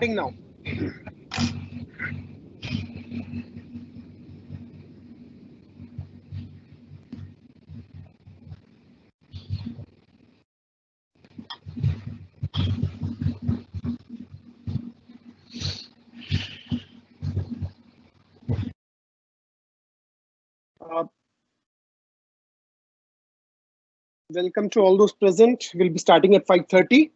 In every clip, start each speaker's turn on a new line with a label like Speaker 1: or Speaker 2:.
Speaker 1: Now. Uh, Welcome to all those present. We'll be starting at 5:30.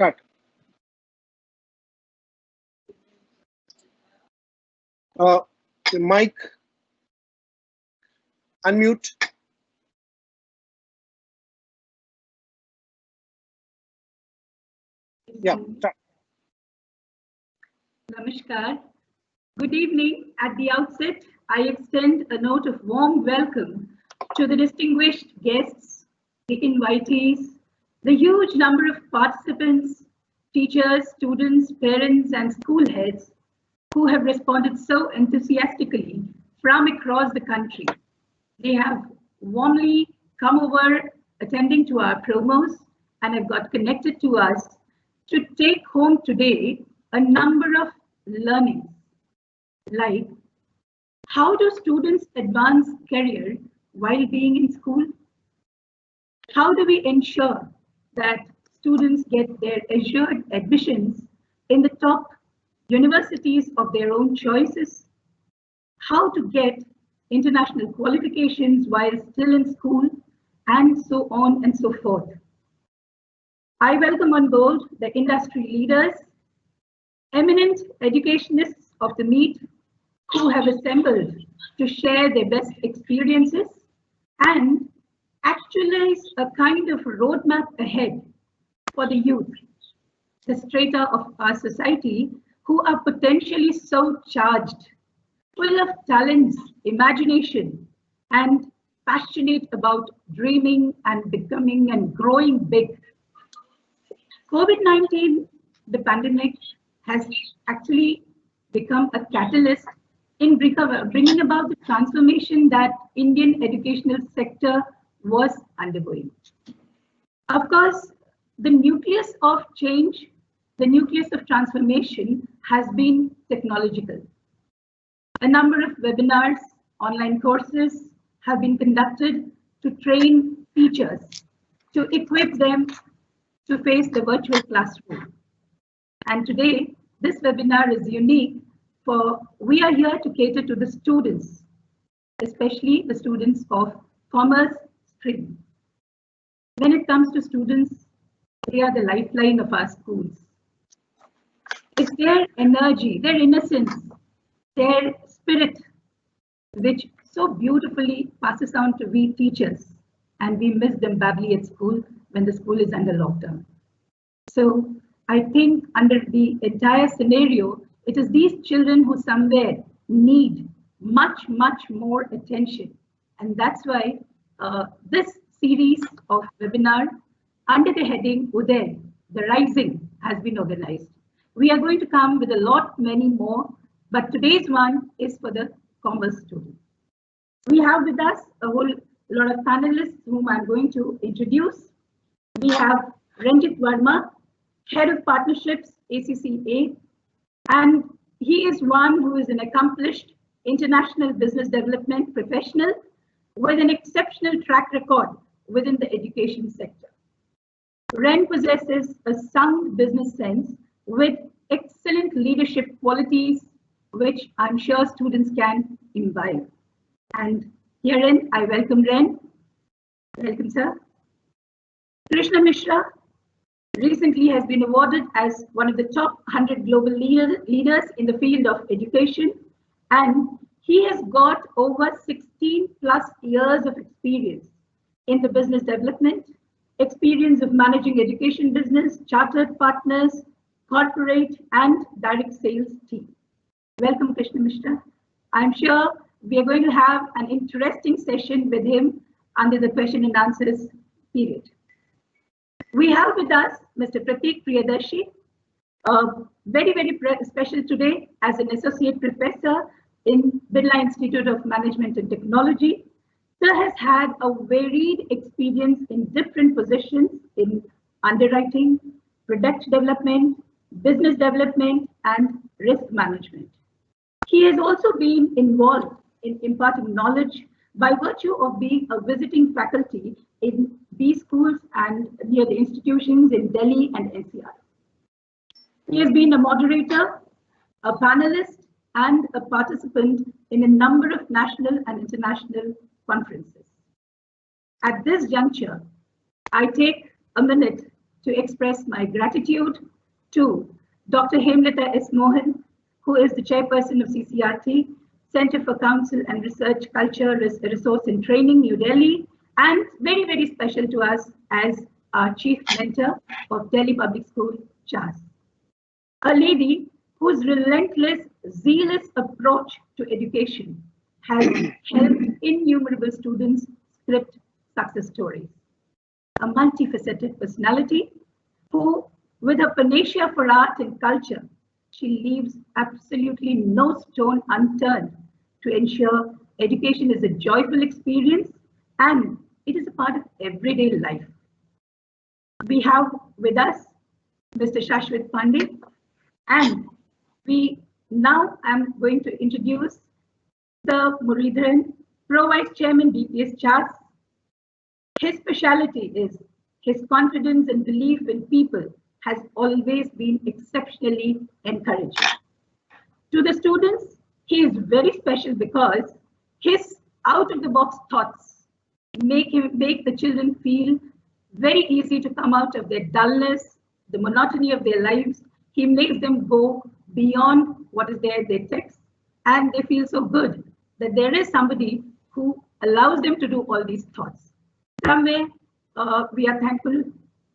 Speaker 1: Start. Mic. Unmute. Yeah, start.
Speaker 2: Namaskar. Good evening. At the outset, I extend a note of warm welcome to the distinguished guests, the invitees, the huge number of participants, teachers, students, parents, and school heads who have responded so enthusiastically from across the country. They have warmly come over attending to our promos and have got connected to us to take home today a number of learnings, like how do students advance career while being in school? How do we ensure that students get their assured admissions in the top universities of their own choices? How to get international qualifications while still in school, and so on and so forth. I welcome on board the industry leaders, eminent educationists of the meet who have assembled to share their best experiences and actualize a kind of roadmap ahead for the youth, the strata of our society who are potentially so charged, full of talents, imagination, and passionate about dreaming and becoming and growing big. COVID-19, the pandemic, has actually become a catalyst in bringing about the transformation that Indian educational sector was undergoing. Of course, the nucleus of change, the nucleus of transformation has been technological. A number of webinars, online courses have been conducted to train teachers, to equip them to face the virtual classroom. And today, this webinar is unique for we are here to cater to the students, especially the students of commerce stream. When it comes to students, they are the lifeline of our schools. It's their energy, their innocence, their spirit, which so beautifully passes on to we teachers, and we miss them badly at school when the school is under lockdown. So I think under the entire scenario, it is these children who somewhere need much, much more attention. And that's why this series of webinar under the heading Uday, the Rising, has been organized. We are going to come with a lot, many more, but today's one is for the commerce students. We have with us a whole lot of panelists whom I'm going to introduce. We have Ranjit Verma, Head of Partnerships, ACCA, and he is one who is an accomplished international business development professional with an exceptional track record within the education sector. Ren possesses a sound business sense with excellent leadership qualities, which I'm sure students can imbibe. And herein, I welcome Ren. Welcome, sir. Krishna Mishra recently has been awarded as one of the top 100 global leaders in the field of education, and he has got over 16 plus years of experience in the business development, experience of managing education business, chartered partners, corporate and direct sales team. Welcome, Krishna Mishra. I'm sure we are going to have an interesting session with him under the question and answers period. We have with us Mr. Pratik Priyadarshi, very, very special today as an associate professor in Birla Institute of Management and Technology. Sir has had a varied experience in different positions in underwriting, product development, business development, and risk management. He has also been involved in imparting knowledge by virtue of being a visiting faculty in B schools and near the institutions in Delhi and NCR. He has been a moderator, a panelist, and a participant in a number of national and international conferences. At this juncture, I take a minute to express my gratitude to Dr. Hemlata S. Mohan, who is the chairperson of CCRT, Center for Council and Research Culture, Resource and Training, New Delhi, and very, very special to us as our chief mentor of Delhi Public School, CHAS. A lady whose relentless, zealous approach to education has helped innumerable students script success stories. A multifaceted personality who, with her panacea for art and culture, she leaves absolutely no stone unturned to ensure education is a joyful experience and it is a part of everyday life. We have with us Mr. Shashwat Pandey, and I'm going to introduce Sir Muralidharan, Pro Vice Chairman, BPS CHAS. His speciality is his confidence and belief in people has always been exceptionally encouraging. To the students, he is very special because his out-of-the-box thoughts make the children feel very easy to come out of their dullness, the monotony of their lives. He makes them go beyond what is there in their text, and they feel so good that there is somebody who allows them to do all these thoughts. Somewhere, we are thankful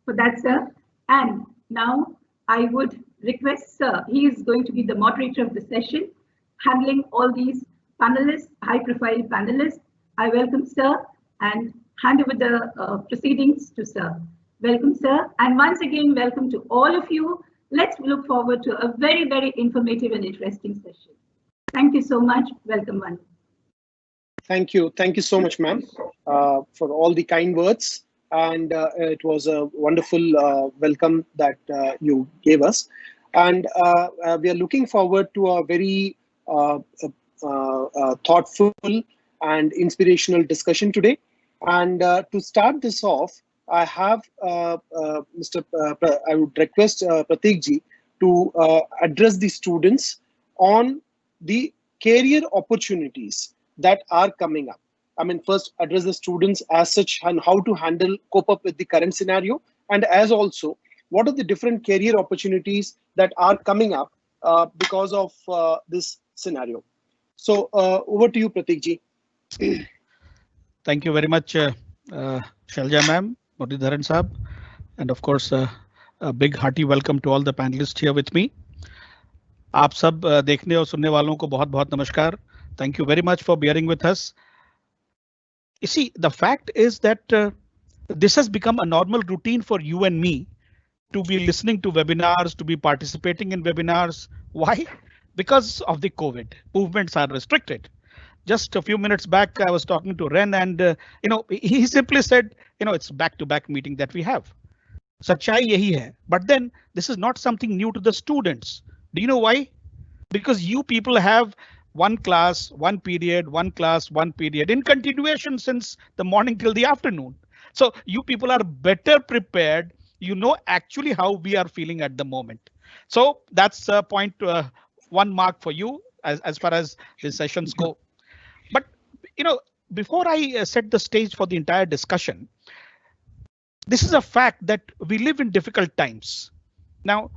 Speaker 2: for that, sir. And now I would request, sir, he is going to be the moderator of the session, handling all these panelists, high-profile panelists. I welcome, sir, and hand over the proceedings to sir. Welcome, sir. And once again, welcome to all of you. Let's look forward to a very, very informative and interesting session. Thank you so much. Welcome, one.
Speaker 1: Thank you. Thank you so much, ma'am, for all the kind words. And it was a wonderful welcome that you gave us. And we are looking forward to a very thoughtful and inspirational discussion today. And to start this off, I have I would request Prateek ji to address the students on the career opportunities that are coming up. I mean, first address the students as such and how to cope up with the current scenario, and as also what are the different career opportunities that are coming up because of this scenario. So over to you, Prateek ji.
Speaker 3: Thank you very much, Shalja ma'am, Muralidharan Saab, and of course a big hearty welcome to all the panelists here with me. आप सब देखने और सुनने वालों को बहुत-बहुत नमस्कार. Thank you very much for bearing with us. You see, the fact is that this has become a normal routine for you and me to be listening to webinars, to be participating in webinars. Why? Because of the COVID. Movements are restricted. Just a few minutes back, I was talking to Ren, and he simply said, it's back-to-back meeting that we have. Sachai yahi hai. But then this is not something new to the students. Do you know why? Because you people have one class, one period, one class, one period in continuation since the morning till the afternoon. So you people are better prepared. You know actually how we are feeling at the moment. So that's point one mark for you as far as the sessions go. But before I set the stage for the entire discussion, this is a fact that we live in difficult times. Now,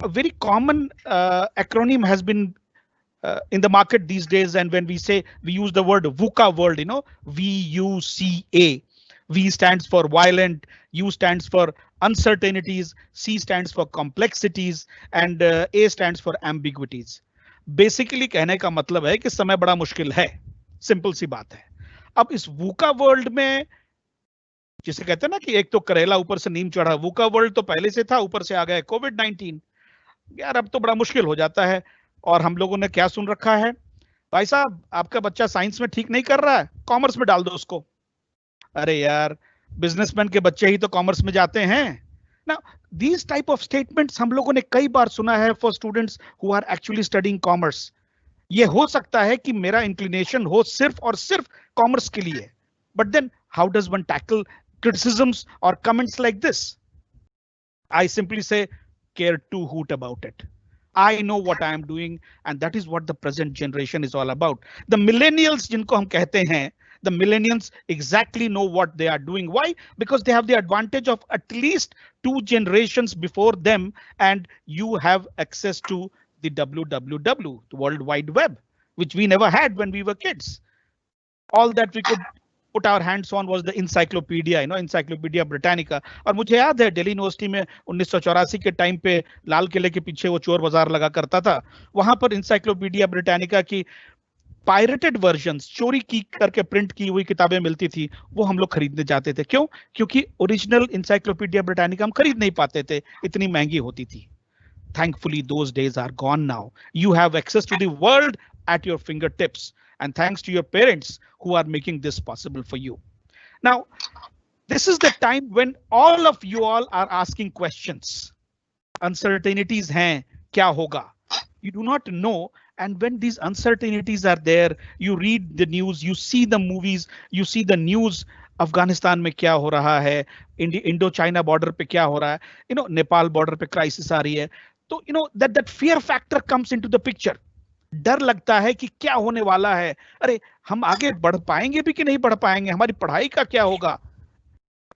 Speaker 3: a very common acronym has been in the market these days, and when we use the word VUCA world, VUCA. V stands for violent, U stands for uncertainties, C stands for complexities, and A stands for ambiguities. Basically कहने का मतलब है कि समय बड़ा मुश्किल है. Simple सी बात है. अब इस वूका वर्ल्ड में जिसे कहते हैं ना कि एक तो करेला ऊपर से नीम चढ़ा, वूका वर्ल्ड तो पहले से था, ऊपर से आ गया कोविड-19. यार अब तो बड़ा मुश्किल हो जाता है. और हम लोगों ने क्या सुन रखा है, भाई साहब आपका बच्चा साइंस में ठीक नहीं कर रहा है, कॉमर्स में डाल दो उसको. अरे यार बिजनेसमैन के बच्चे ही तो कॉमर्स में जाते हैं. Now, these type of statements हम लोगों ने कई बार सुना है for students who are actually studying commerce. ये हो सकता है कि मेरा inclination हो सिर्फ और सिर्फ कॉमर्स के लिए. But then how does one tackle criticisms or comments like this? I simply say care to hoot about it. I know what I am doing, and that is what the present generation is all about. The millennials जिनको हम कहते हैं, The millennials exactly know what they are doing. Why? Because they have the advantage of at least 2 generations before them, and you have access to the WWW, the World Wide Web, which we never had when we were kids. All that we could put our hands on was the encyclopedia, Encyclopedia Britannica. और मुझे याद है Delhi university में 1984 के time पे लाल किले के पीछे वो चोर बाजार लगा करता था, वहां पर इंसाइक्लोपीडिया ब्रिटानिका की पायरेटेड वर्जन्स, चोरी की करके प्रिंट की हुई किताबें मिलती थी, वो हम लोग खरीदने जाते थे। क्यों? क्योंकि ओरिजिनल इंसाइक्लोपीडिया ब्रिटानिका हम खरीद नहीं पाते थे, इतनी महंगी होती थी। Thankfully, those days are gone now. You have access to the world at your fingertips, and thanks to your parents who are making this possible for you. Now, this is the time when all of you all are asking questions. Uncertainties hain, kya hoga? You do not know, and when these uncertainties are there, you read the news, you see the movies, you see the news. Afghanistan में क्या हो रहा है, Indo China border पे क्या हो रहा है, नेपाल बॉर्डर पे क्राइसिस आ रही है, तो that fear factor comes into the picture. डर लगता है कि क्या होने वाला है, अरे हम आगे बढ़ पाएंगे भी कि नहीं बढ़ पाएंगे, हमारी पढ़ाई का क्या होगा.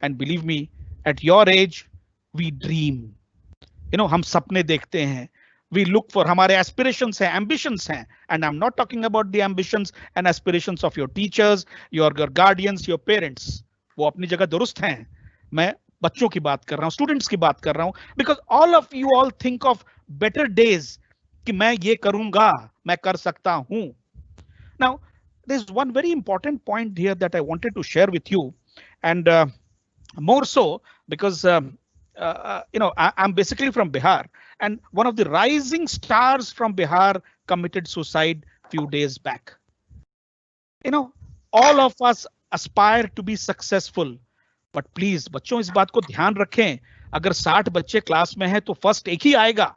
Speaker 3: And believe me, at your age we dream, हम सपने देखते हैं, we look for, हमारे aspirations हैं, ambitions हैं, and I'm not talking about the ambitions and aspirations of your teachers, your guardians, your parents. वो अपनी जगह दुरुस्त हैं, मैं बच्चों की बात कर रहा हूँ, स्टूडेंट्स की बात कर रहा हूँ, because all of you all think of better days कि मैं ये करूंगा, मैं कर सकता हूँ. Now, there's one very important point here that I wanted to share with you, and more so because I'm basically from Bihar, and one of the rising stars from Bihar committed suicide few days back. All of us aspire to be successful, but please बच्चों इस बात को ध्यान रखें, अगर 60 बच्चे class में हैं तो फर्स्ट एक ही आएगा,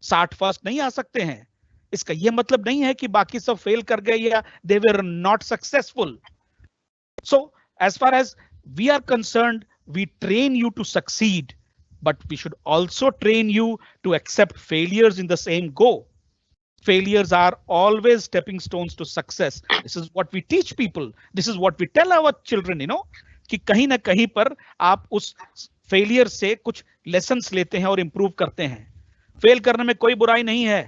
Speaker 3: 60 फर्स्ट नहीं आ सकते हैं. इसका यह मतलब नहीं है कि बाकी सब फेल कर गए या they were not successful. So as far as we are concerned, we train you to succeed, but we should also train you to accept failures in the same go. Failures are always stepping stones to success. This is what we teach people. This is what we tell our children, कि कहीं ना कहीं पर आप उस failure से कुछ lessons लेते हैं और इंप्रूव करते हैं. फेल करने में कोई बुराई नहीं है,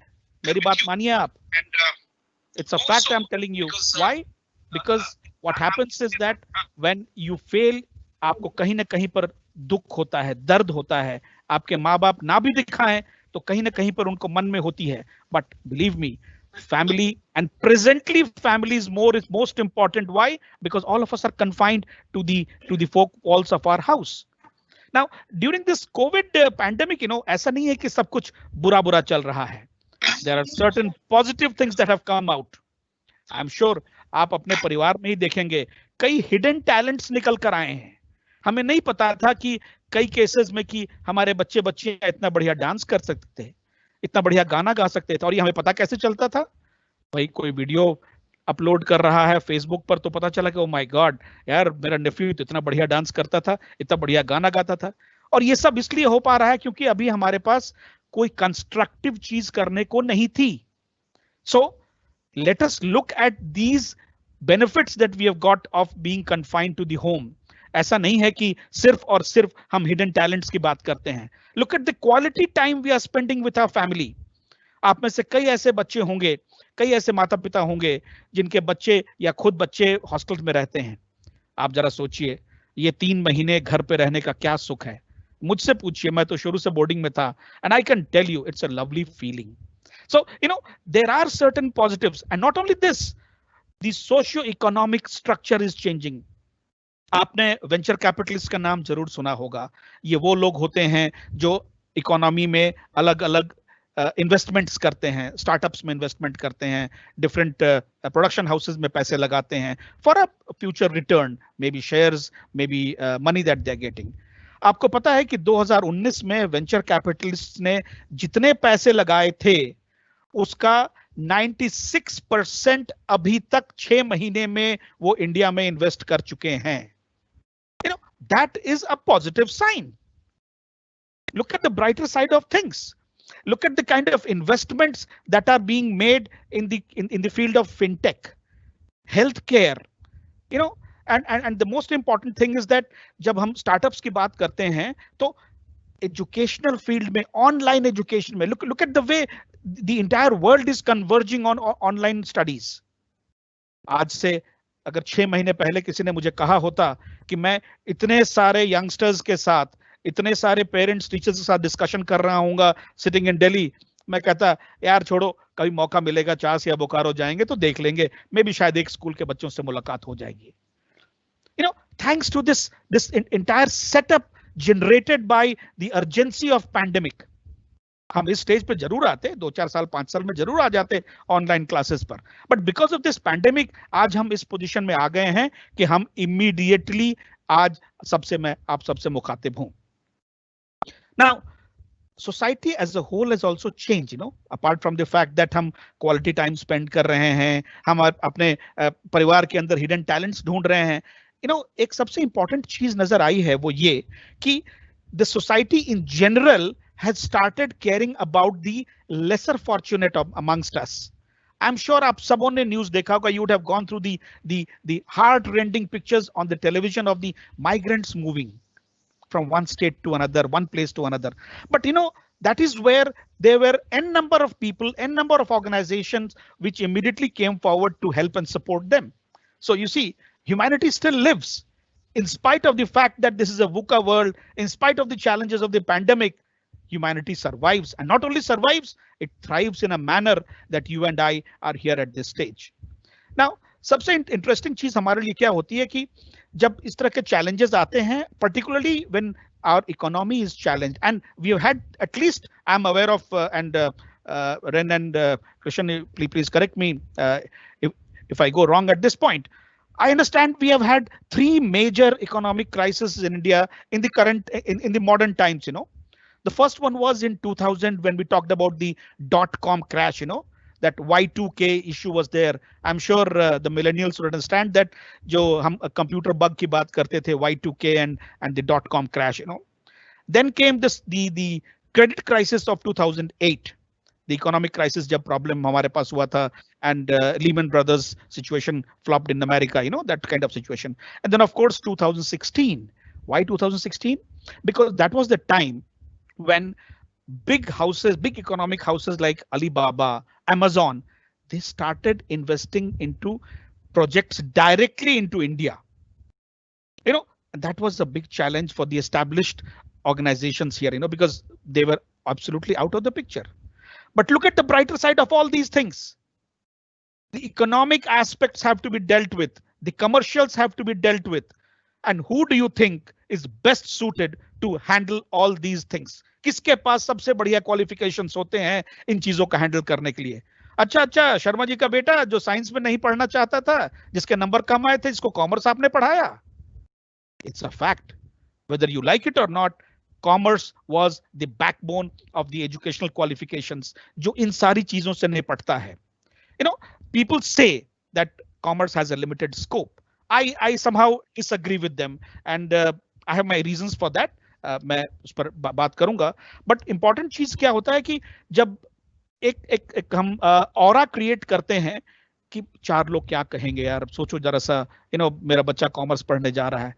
Speaker 3: मेरी बात मानिए आप. It's a fact I'm telling you. Why? Because what happens is that when you fail, आपको कहीं ना कहीं पर दुख होता है, दर्द होता है. आपके माँ बाप ना भी दिखाएं तो कहीं ना कहीं पर उनको मन में होती है. But believe me, family, and presently family is most important. Why? Because all of us are confined to the four walls of our house. Now, during this COVID pandemic, ऐसा नहीं है कि सब कुछ बुरा चल रहा है. There are certain positive things that have come out. I'm sure आप अपने परिवार में ही देखेंगे, कई hidden talents निकल कर आए हैं. हमें नहीं पता था कि कई केसेस में कि हमारे बच्चियां इतना बढ़िया डांस कर सकते थे, इतना बढ़िया गाना गा सकते थे, और ये हमें पता कैसे चलता था? भाई कोई वीडियो अपलोड कर रहा है फेसबुक पर तो पता चला कि ओ माय गॉड यार, मेरा नेफ्यू तो इतना बढ़िया डांस करता था, इतना बढ़िया गाना गाता था. और ये सब इसलिए हो पा रहा है क्योंकि अभी हमारे पास कोई कंस्ट्रक्टिव चीज करने को नहीं थी. So let us look at these benefits that we have got of being confined to the home. ऐसा नहीं है कि सिर्फ और सिर्फ हम हिडन टैलेंट्स की बात करते हैं. Look at the quality time we are spending with our family. आप में से कई ऐसे बच्चे होंगे, कई ऐसे माता पिता होंगे जिनके बच्चे या खुद बच्चे हॉस्टल में रहते हैं. आप जरा सोचिए, ये 3 महीने घर पे रहने का क्या सुख है. मुझसे पूछिए, मैं तो शुरू से बोर्डिंग में था, and I can tell you it's a lovely feeling. So there are certain positives, and not only this, the socio economic structure is changing. आपने वेंचर कैपिटलिस्ट का नाम जरूर सुना होगा. ये वो लोग होते हैं जो इकोनॉमी में अलग अलग इन्वेस्टमेंट्स करते हैं, स्टार्टअप्स में इन्वेस्टमेंट करते हैं, डिफरेंट प्रोडक्शन हाउसेस में पैसे लगाते हैं for a future return, maybe shares, maybe money that they are getting. आपको पता है कि 2019 में वेंचर कैपिटलिस्ट ने जितने पैसे लगाए थे उसका 96% अभी तक 6 महीने में वो इंडिया में इन्वेस्ट कर चुके हैं. That is a positive sign. Look at the brighter side of things. Look at the kind of investments that are being made in the field of fintech, healthcare, You know, and the most important thing is that जब हम startups की बात करते हैं तो educational field में, online education में, look at the way the entire world is converging on online studies. आज से अगर 6 महीने पहले किसी ने मुझे कहा होता कि मैं इतने सारे यंगस्टर्स के साथ, इतने सारे पेरेंट्स टीचर्स के साथ डिस्कशन कर रहा हूँगा सिटिंग इन दिल्ली, मैं कहता यार छोड़ो, कभी मौका मिलेगा, चास या बोकारो जाएंगे तो देख लेंगे, मे भी शायद एक स्कूल के बच्चों से मुलाकात हो जाएगी. You know, thanks to this entire setup generated by the urgency of pandemic, हम इस स्टेज पे जरूर आते, 2-4 साल 5 साल में जरूर आ जाते ऑनलाइन क्लासेस पर, but because of this pandemic आज हम इस पोजीशन में आ गए हैं कि हम इमीडिएटली आज आप सबसे मुखातिब हूं. Now society as a whole has also changed, you know, apart from the fact that हम quality time spend कर रहे हैं, हम अपने परिवार के अंदर hidden talents ढूंढ रहे हैं. You know, एक सबसे important चीज नजर आई है वो ये कि the society in general has started caring about the lesser fortunate amongst us. I'm sure आप सबों ने news देखा होगा, you would have gone through the heart-rending pictures on the television of the migrants moving from one state to another, one place to another. But you know, that is where there were n number of people, n number of organizations which immediately came forward to help and support them. So you see, humanity still lives in spite of the fact that this is a VUCA world, in spite of the challenges of the pandemic. Humanity survives, and not only survives, it thrives in a manner that you and I are here at this stage. Now, सबसे interesting चीज हमारे लिए क्या होती है कि जब इस तरह के challenges आते हैं, particularly when our economy is challenged, and we have had, at least I'm aware of, Ren and Krishan, please correct me if I go wrong at this point. I understand we have had 3 major economic crises in India in the current, in the modern times, you know. The first one was in 2000 when we talked about the .com crash, you know, that Y2K issue was there. I'm sure the millennials would understand that जो हम computer bug की बात करते थे, Y2K and the .com crash, you know. Then came the credit crisis of 2008, the economic crisis जब problem हमारे पास हुआ था, and Lehman Brothers situation flopped in America, you know, that kind of situation. And then of course 2016. Why 2016? Because that was the time when big houses, big economic houses like Alibaba, Amazon, they started investing into projects directly into India. You know, that was a big challenge for the established organizations here, you know, because they were absolutely out of the picture. But look at the brighter side of all these things. The economic aspects have to be dealt with. The commercials have to be dealt with. And who do you think is best suited to handle all these things? किसके पास सबसे बढ़िया qualifications होते हैं इन चीजों का handle करने के लिए? अच्छा, शर्मा जी का बेटा जो साइंस में नहीं पढ़ना चाहता था, जिसके नंबर कम आए थे, जिसको कॉमर्स आपने पढ़ाया. It's a fact. Whether you like it or not, commerce was the backbone of the educational qualifications, जो इन सारी चीजों से निपटता है. You know, people say that commerce has a limited scope. I somehow disagree with them, and I have my reasons for that. मैं उस पर बात करूंगा, बट इंपॉर्टेंट चीज क्या होता है कि जब एक हम ऑरा क्रिएट करते हैं कि 4 लोग क्या कहेंगे यार, सोचो जरा सा, यू नो, मेरा बच्चा कॉमर्स पढ़ने जा रहा है.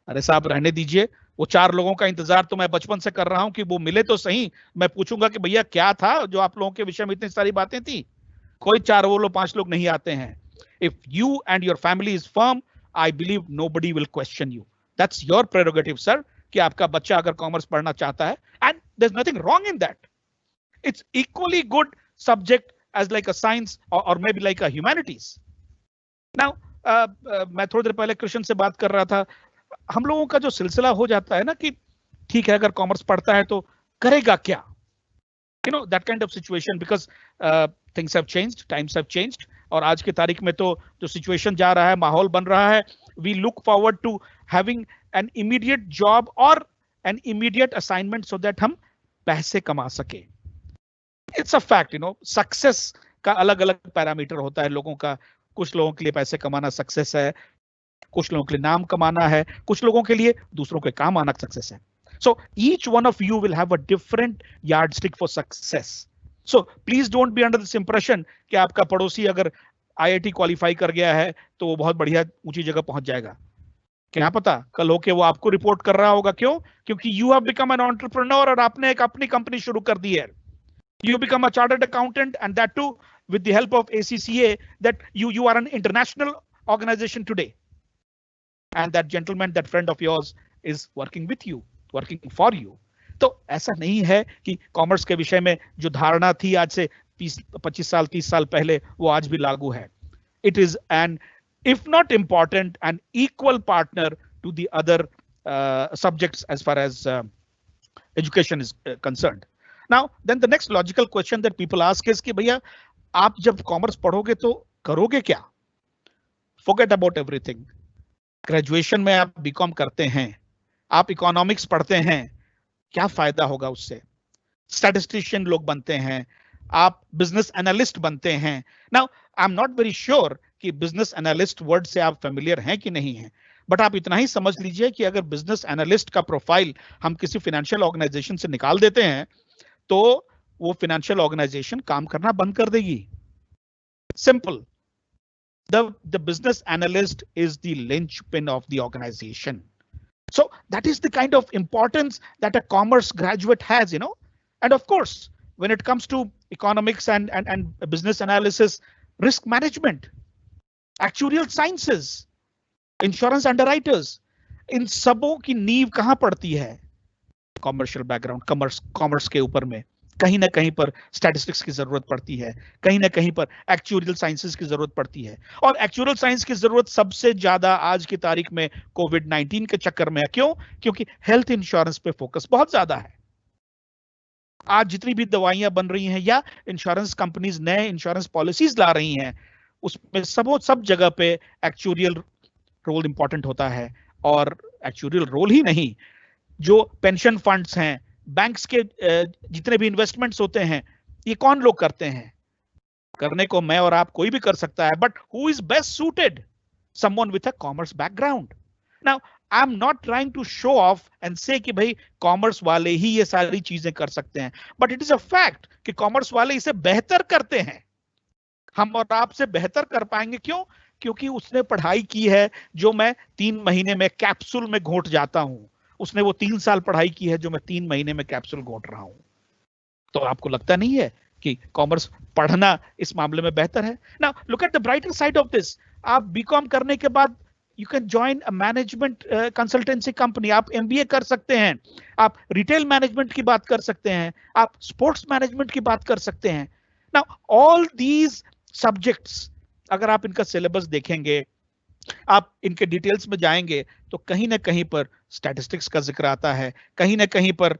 Speaker 3: अरे साहब रहने दीजिए, वो 4 लोगों का इंतजार तो मैं बचपन से कर रहा हूं कि वो मिले तो सही. मैं पूछूंगा कि भैया क्या था जो आप लोगों के विषय में इतनी सारी बातें थी. कोई 4 वो लोग 5 लोग नहीं आते हैं. If you and your family is firm, I believe nobody will question you. That's your prerogative, sir. कि आपका बच्चा अगर कॉमर्स पढ़ना चाहता है, and there's nothing wrong in that. It's equally good subject as like a science or maybe like a humanities. Now, मैं थोड़ी देर पहले कृष्ण से बात कर रहा था. हम लोगों का जो सिलसिला हो जाता है ना कि ठीक है अगर कॉमर्स पढ़ता है तो करेगा क्या? You know, that kind of situation, because things have changed, times have changed. और आज की तारीख में तो जो सिचुएशन जा रहा है, माहौल बन रहा है, we look forward to having an immediate job or an immediate assignment so that हम पैसे कमा सके. It's a fact, you know, success का अलग अलग पैरामीटर होता है लोगों का. कुछ लोगों के लिए पैसे कमाना सक्सेस है, कुछ लोगों के लिए नाम कमाना है, कुछ लोगों के लिए दूसरों के काम आना सक्सेस है. So each one of you will have a different yardstick for success. So please don't be under this impression कि आपका पड़ोसी अगर IIT क्वालिफाई कर गया है तो वो बहुत बढ़िया ऊंची जगह पहुंच जाएगा। क्या पता कल होके वो आपको रिपोर्ट कर रहा होगा। क्यों? क्योंकि you have become an entrepreneur और आपने एक अपनी कंपनी शुरू कर दी है। You become a chartered accountant, and that too with the help of ACCA, that you are an international organization today. And that gentleman, that friend of yours is working with you, working for you. तो ऐसा नहीं है कि commerce के विषय में जो धारणा थी आज से 25 साल 30 साल पहले वो आज भी लागू है। It is an, if not important, an equal partner to the other subjects as far as education is concerned. Now, then the next logical question that people ask is कि भैया आप जब कॉमर्स पढ़ोगे तो करोगे क्या? Forget about everything. ग्रेजुएशन में आप बीकॉम करते हैं, आप इकोनॉमिक्स पढ़ते हैं, क्या फायदा होगा उससे? स्टैटिस्टिशियन लोग बनते हैं, आप बिजनेस एनालिस्ट बनते हैं। Now I am not very sure कि बिजनेस एनालिस्ट वर्ड से आप फेमिलियर हैं कि नहीं हैं, बट आप इतना ही समझ लीजिए कि अगर बिजनेस एनालिस्ट का प्रोफाइल हम किसी फाइनेंशियल ऑर्गेनाइजेशन से निकाल देते हैं तो वो फाइनेंशियल ऑर्गेनाइजेशन काम करना बंद कर देगी। Simple. The business analyst is the linchpin of the organization. So that is the kind of importance that a commerce graduate has, you know. And of course, when it comes to economics and business analysis, risk management, actuarial sciences, insurance underwriters, इन सबों की नींव कहाँ पड़ती है? Commercial background, commerce के ऊपर में कहीं ना कहीं पर स्टैटिस्टिक्स की जरूरत पड़ती है, कहीं ना कहीं पर एक्चुअरियल साइंसेस की जरूरत पड़ती है। और एक्चुअरियल साइंस की जरूरत सबसे ज्यादा आज की तारीख में कोविड-19 के चक्कर में है। क्यों? क्योंकि हेल्थ इंश्योरेंस पे फोकस बहुत ज्यादा है। आज जितनी भी दवाइयां बन रही हैं या इंश्योरेंस कंपनीज नए इंश्योरेंस पॉलिसीज ला रही हैं, उसमें सब जगह पे एक्चुअरियल रोल इंपॉर्टेंट होता है। और एक्चुअरियल रोल ही नहीं, जो पेंशन फंड्स हैं, बैंक्स के जितने भी इन्वेस्टमेंट्स होते हैं, ये कौन लोग करते हैं? करने को मैं और आप कोई भी कर सकता है, but who is best suited? Someone with a commerce background. Now I am not trying to show off and say कि भाई कॉमर्स वाले ही ये सारी चीजें कर सकते हैं, but it is a fact कि कॉमर्स वाले इसे बेहतर करते हैं। हम और आप से बेहतर कर पाएंगे। क्यों? क्योंकि उसने पढ़ाई की है जो मैं 3 महीने में कैप्सूल में घोट जाता हूं, उसने वो 3 साल पढ़ाई की है जो मैं 3 महीने में कैप्सूल घोट रहा हूं। तो आपको लगता नहीं है कि कॉमर्स पढ़ना इस मामले में बेहतर है? Now look at the brighter side of this. आप बीकॉम करने के बाद you can join a management consultancy company, आप एमबीए कर सकते हैं, आप रिटेल मैनेजमेंट की बात कर सकते हैं, आप स्पोर्ट्स मैनेजमेंट की बात कर सकते हैं। नाउ ऑल दीज सब्जेक्ट्स अगर आप इनका सिलेबस देखेंगे, आप इनके डिटेल्स में जाएंगे तो कहीं ना कहीं पर स्टैटिस्टिक्स का जिक्र आता है, कहीं ना कहीं पर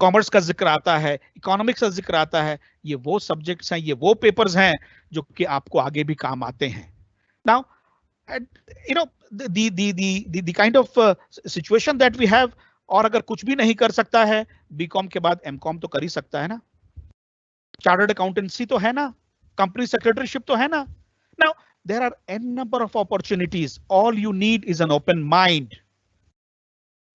Speaker 3: कॉमर्स का जिक्र आता है, इकोनॉमिक्स का जिक्र आता है। ये वो सब्जेक्ट्स हैं, ये वो पेपर्स हैं जो कि आपको आगे भी काम आते हैं। Now you know the kind of situation that we have, और अगर कुछ भी नहीं कर सकता है बीकॉम के बाद एमकॉम तो कर ही सकता है ना, चार्टर्ड अकाउंटेंसी तो है ना, कंपनी सेक्रेटरीशिप तो है ना। Now there are n number of opportunities. All you need is an open mind.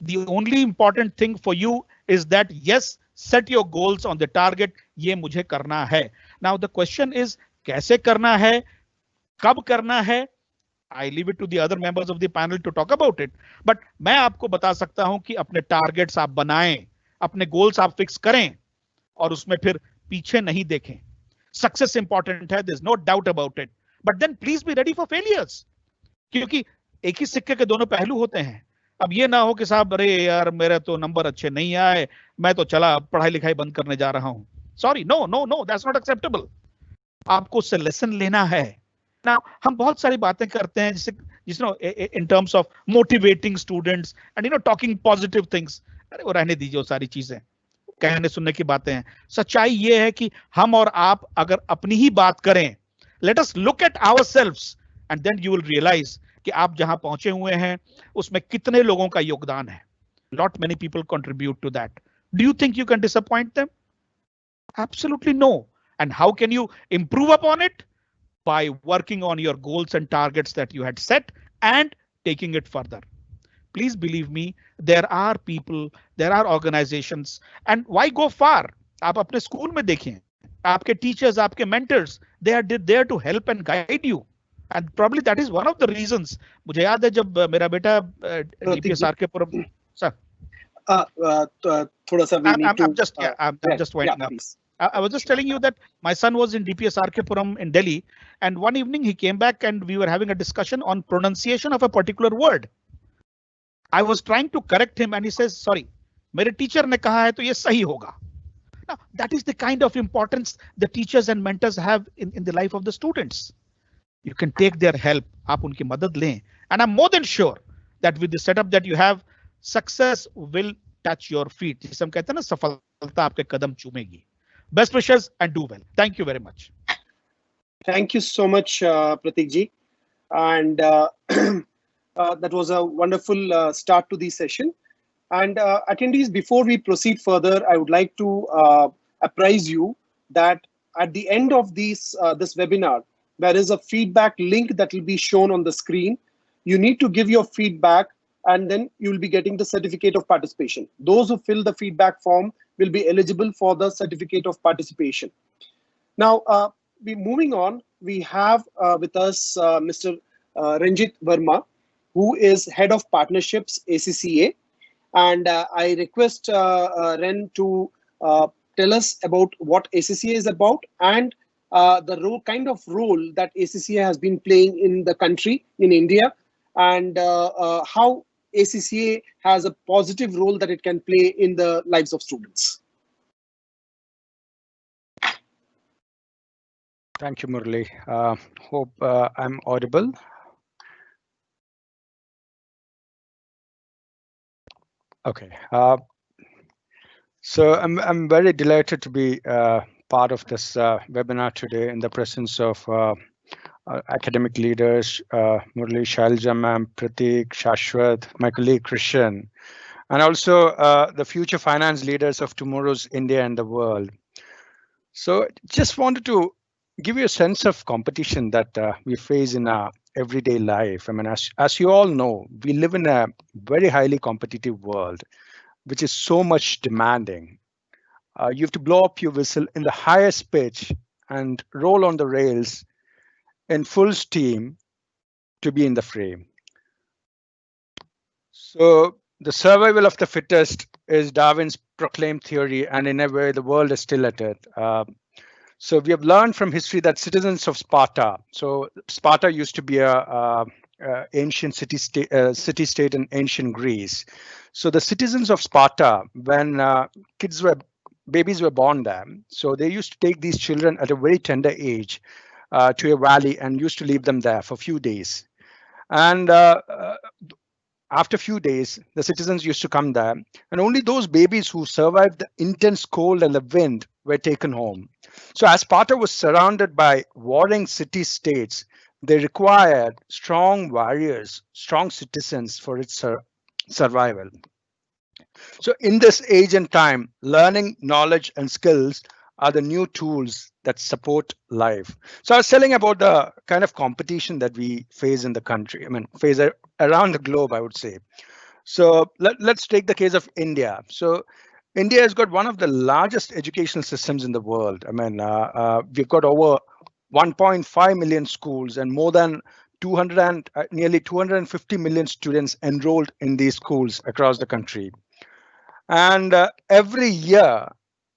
Speaker 3: The only important thing for you is that yes, set your goals on the target. ये मुझे करना है। Now the question is कैसे करना है, कब करना है? I leave it to the other members of the panel to talk about it. But मैं आपको बता सकता हूं कि अपने टारगेट्स आप बनाएं, अपने गोल्स आप फिक्स करें और उसमें फिर पीछे नहीं देखें। सक्सेस इंपॉर्टेंट है, there's no doubt about it. But then please be ready for failures. क्योंकि एक ही सिक्के के दोनों पहलू होते हैं। अब ये ना हो कि साहब अरे यार मेरे तो नंबर अच्छे नहीं आए, मैं तो चला पढ़ाई लिखाई बंद करने जा रहा हूं। Sorry, no no no, that's not acceptable. आपको उससे लेसन लेना है ना। हम बहुत सारी बातें करते हैं जैसे in terms of motivating students and you know talking positive things. अरे वो रहने दीजिए, वो सारी चीजें कहने सुनने की बातें हैं। सच्चाई ये है कि हम और आप अगर अपनी ही बात करें, let us look at ourselves and then you will realize कि आप जहां पहुंचे हुए हैं उसमें कितने लोगों का योगदान है। Not many people contribute to that. Do you think you can disappoint them? Absolutely no. And how can you improve upon it? By working on your goals and targets that you had set and taking it further. Please believe me, there are people, there are organizations, and why go far? आप अपने school में देखें, आपके teachers, आपके mentors, they are there to help and guide you. And probably that is one of the reasons. मुझे याद है जब मेरा बेटा DPS RK-पुरम, sir.
Speaker 1: थोड़ा सा we need to.
Speaker 3: I'm just winding up.
Speaker 1: Please.
Speaker 3: I was just telling you that my son was in DPS RK-puram in Delhi, and one evening he came back and we were having a discussion on pronunciation of a particular word. I was trying to correct him and he says, sorry, मेरे teacher ने कहा है तो ये सही होगा. Now, that is the kind of importance the teachers and mentors have in the life of the students. You can take their help, आप उनकी मदद लें, and I'm more than sure that with the setup that you have, success will touch your feet. जिसे हम कहते हैं ना, सफलता आपके कदम चूमेगी. Best wishes and do well. Thank you very much.
Speaker 1: Thank you so much, Pratik ji. And that was a wonderful start to the session. And attendees, before we proceed further, I would like to apprise you that at the end of this webinar, there is a feedback link that will be shown on the screen. You need to give your feedback and then you will be getting the certificate of participation. Those who fill the feedback form will be eligible for the certificate of participation. Now, moving on, we have with us Mr. Ranjit Verma, who is Head of Partnerships, ACCA. And I request Ren to tell us about what ACCA is about and the kind of role that ACCA has been playing in the country, in India, and how ACCA has a positive role that it can play in the lives of students.
Speaker 4: Thank you, Murali. Hope I'm audible. Okay. So I'm very delighted to be part of this webinar today in the presence of academic leaders, Murali, Shailja ma'am, Pratik, Shashwat, my colleague Krishan, and also the future finance leaders of tomorrow's India and the world. So just wanted to give you a sense of competition that we face in our everyday life. I mean, as you all know, we live in a very highly competitive world, which is so much demanding. You have to blow up your whistle in the highest pitch and roll on the rails in full steam to be in the frame. So the survival of the fittest is Darwin's proclaimed theory, and in a way, the world is still at it. So we have learned from history that citizens of Sparta, so Sparta used to be a ancient city-state in ancient Greece. So the citizens of Sparta, when babies were born there, so they used to take these children at a very tender age to a valley and used to leave them there for a few days. And after a few days, the citizens used to come there, and only those babies who survived the intense cold and the wind were taken home. So as Sparta was surrounded by warring city-states, they required strong warriors, strong citizens for its survival. So in this age and time, learning, knowledge, and skills are the new tools that support life. So I was telling about the kind of competition that we face in the country, I mean, face around the globe, I would say. So let's take the case of India. So India has got one of the largest educational systems in the world. I mean, we've got over 1.5 million schools and more than nearly 250 million students enrolled in these schools across the country. And every year,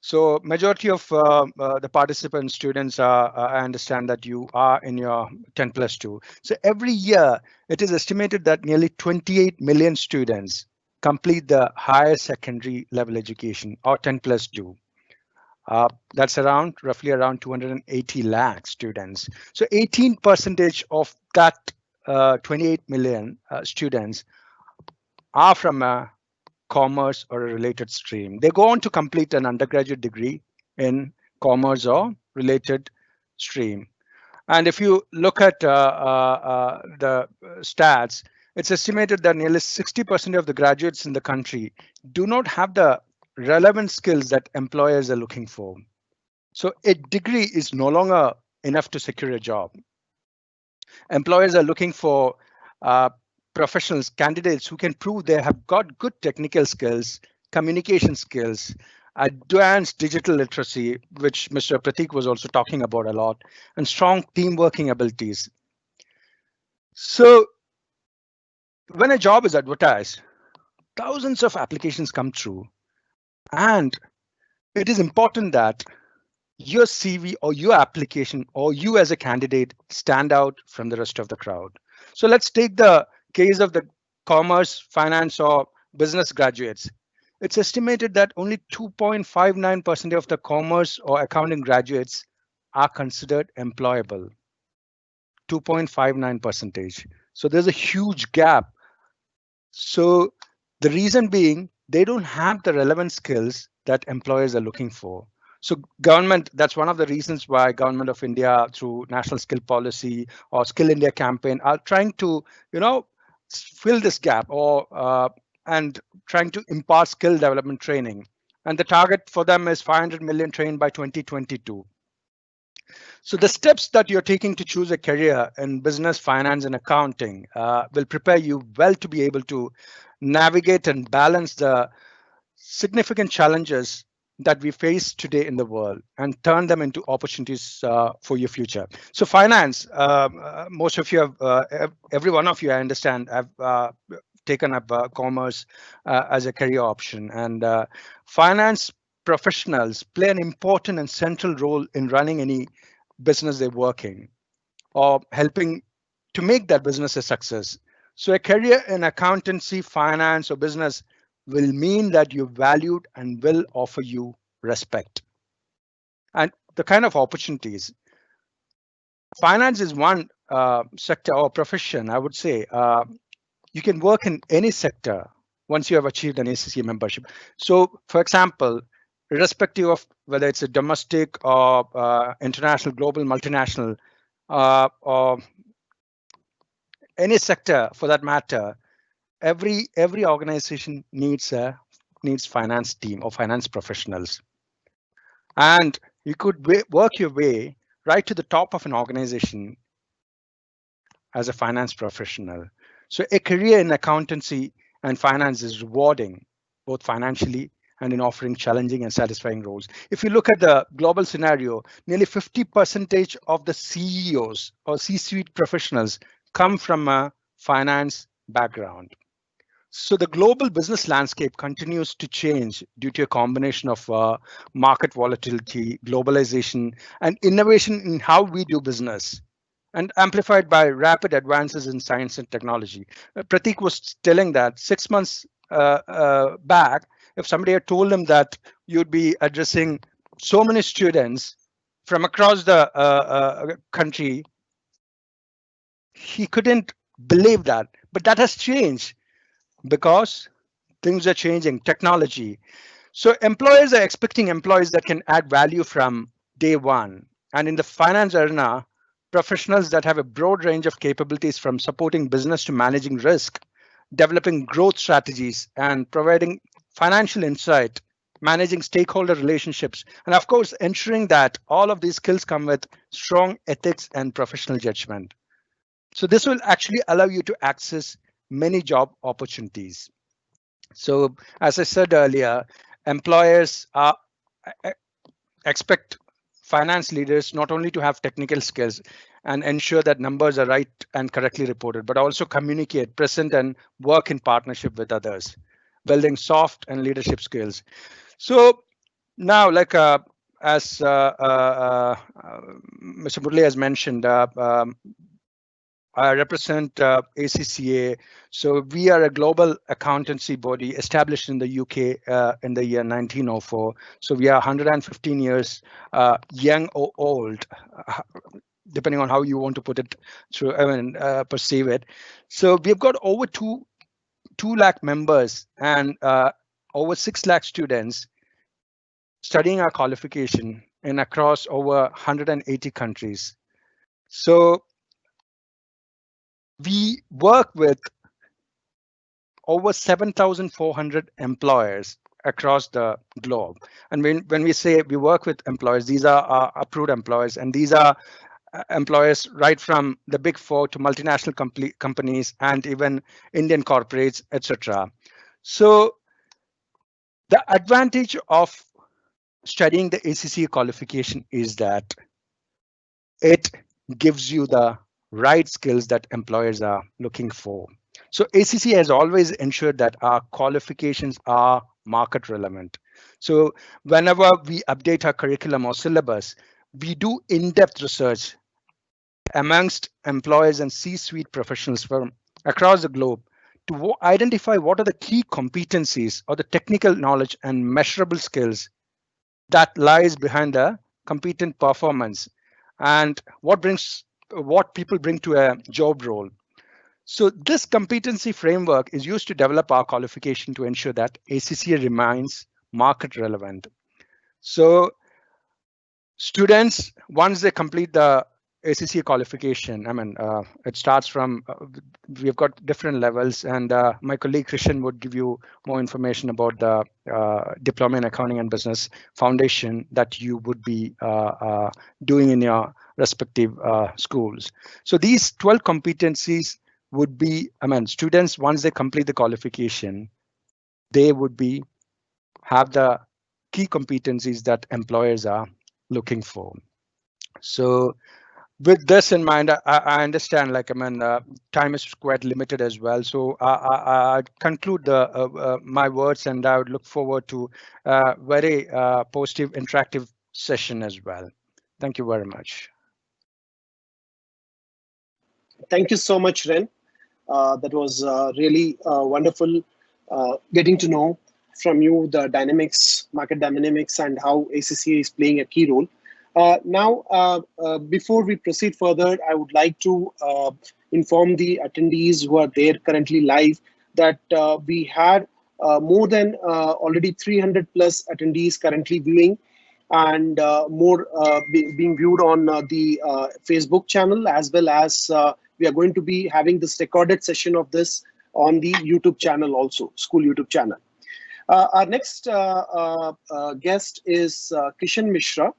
Speaker 4: so majority of the participant students are, I understand that you are in your 10+2. So every year, it is estimated that nearly 28 million students complete the higher secondary level education or 10+2. That's roughly around 280 lakh students. So 18% of that 28 million students are from a commerce or a related stream. They go on to complete an undergraduate degree in commerce or related stream. And if you look at the stats, it's estimated that nearly 60% of the graduates in the country do not have the relevant skills that employers are looking for. So a degree is no longer enough to secure a job. Employers are looking for professionals, candidates who can prove they have got good technical skills, communication skills, advanced digital literacy, which Mr. Pratik was also talking about a lot, and strong team working abilities. So when a job is advertised, thousands of applications come through, and it is important that your CV or your application or you as a candidate stand out from the rest of the crowd. So let's take the case of the commerce, finance, or business graduates. It's estimated that only 2.59% of the commerce or accounting graduates are considered employable. 2.59%. So there's a huge gap. So the reason being, they don't have the relevant skills that employers are looking for. So government, that's one of the reasons why Government of India through National Skill Policy or Skill India campaign are trying to, fill this gap or and trying to impart skill development training. And the target for them is 500 million trained by 2022. So the steps that you're taking to choose a career in business, finance, and accounting will prepare you well to be able to navigate and balance the significant challenges that we face today in the world and turn them into opportunities for your future. So finance, most of you have, every one of you, I understand, have taken up commerce as a career option, and finance professionals play an important and central role in running any business they're working or helping to make that business a success. So a career in accountancy, finance, or business will mean that you're valued and will offer you respect. And the kind of opportunities. Finance is one sector or profession, I would say. You can work in any sector once you have achieved an ACCA membership. So, for example, irrespective of whether it's a domestic or international, global, multinational, or any sector for that matter, every organization needs finance team or finance professionals. And you could work your way right to the top of an organization as a finance professional. So a career in accountancy and finance is rewarding, both financially and in offering challenging and satisfying roles. If you look at the global scenario, nearly 50% of the CEOs or C-suite professionals come from a finance background. So the global business landscape continues to change due to a combination of market volatility, globalization, and innovation in how we do business, and amplified by rapid advances in science and technology. Pratik was telling that 6 months back, if somebody had told him that you'd be addressing so many students from across the country, he couldn't believe that. But that has changed because things are changing, technology. So employers are expecting employees that can add value from day one. And in the finance arena, professionals that have a broad range of capabilities from supporting business to managing risk, developing growth strategies, and providing financial insight, managing stakeholder relationships, and of course, ensuring that all of these skills come with strong ethics and professional judgment. So this will actually allow you to access many job opportunities. So as I said earlier, employers expect finance leaders not only to have technical skills and ensure that numbers are right and correctly reported, but also communicate, present, and work in partnership with others, building soft and leadership skills. So now, like as Mr. Murli has mentioned, I represent ACCA. So we are a global accountancy body established in the UK in the year 1904. So we are 115 years young or old, depending on how you want to put it through, perceive it. So we've got over 2 lakh members and over 6 lakh students studying our qualification in across over 180 countries. So we work with over 7,400 employers across the globe. And when we say we work with employers, these are our approved employers, and these are employers right from the big 4 to multinational companies and even Indian corporates, etc. So the advantage of studying the ACCA qualification is that it gives you the right skills that employers are looking for. So ACCA has always ensured that our qualifications are market relevant. So whenever we update our curriculum or syllabus, we do in-depth research amongst employers and C-suite professionals from across the globe to identify what are the key competencies or the technical knowledge and measurable skills that lies behind the competent performance and what people bring to a job role. So this competency framework is used to develop our qualification to ensure that ACCA remains market relevant. So students, once they complete the ACCA qualification, it starts from, we've got different levels, and my colleague Christian would give you more information about the Diploma in Accounting and Business Foundation that you would be doing in your respective schools. So these 12 competencies would be, students, once they complete the qualification, they would have the key competencies that employers are looking for. So with this in mind, I understand, time is quite limited as well. So I conclude my words, and I would look forward to a very positive, interactive session as well. Thank you very much.
Speaker 1: Thank you so much, Ren. That was really wonderful getting to know from you the dynamics, market dynamics, and how ACCA is playing a key role. Now, before we proceed further, I would like to inform the attendees who are there currently live that we had more than already 300 plus attendees currently viewing, and more being viewed on the Facebook channel, as well as we are going to be having this recorded session of this on the YouTube channel also, school YouTube channel. Our next guest is Kishan Mishra.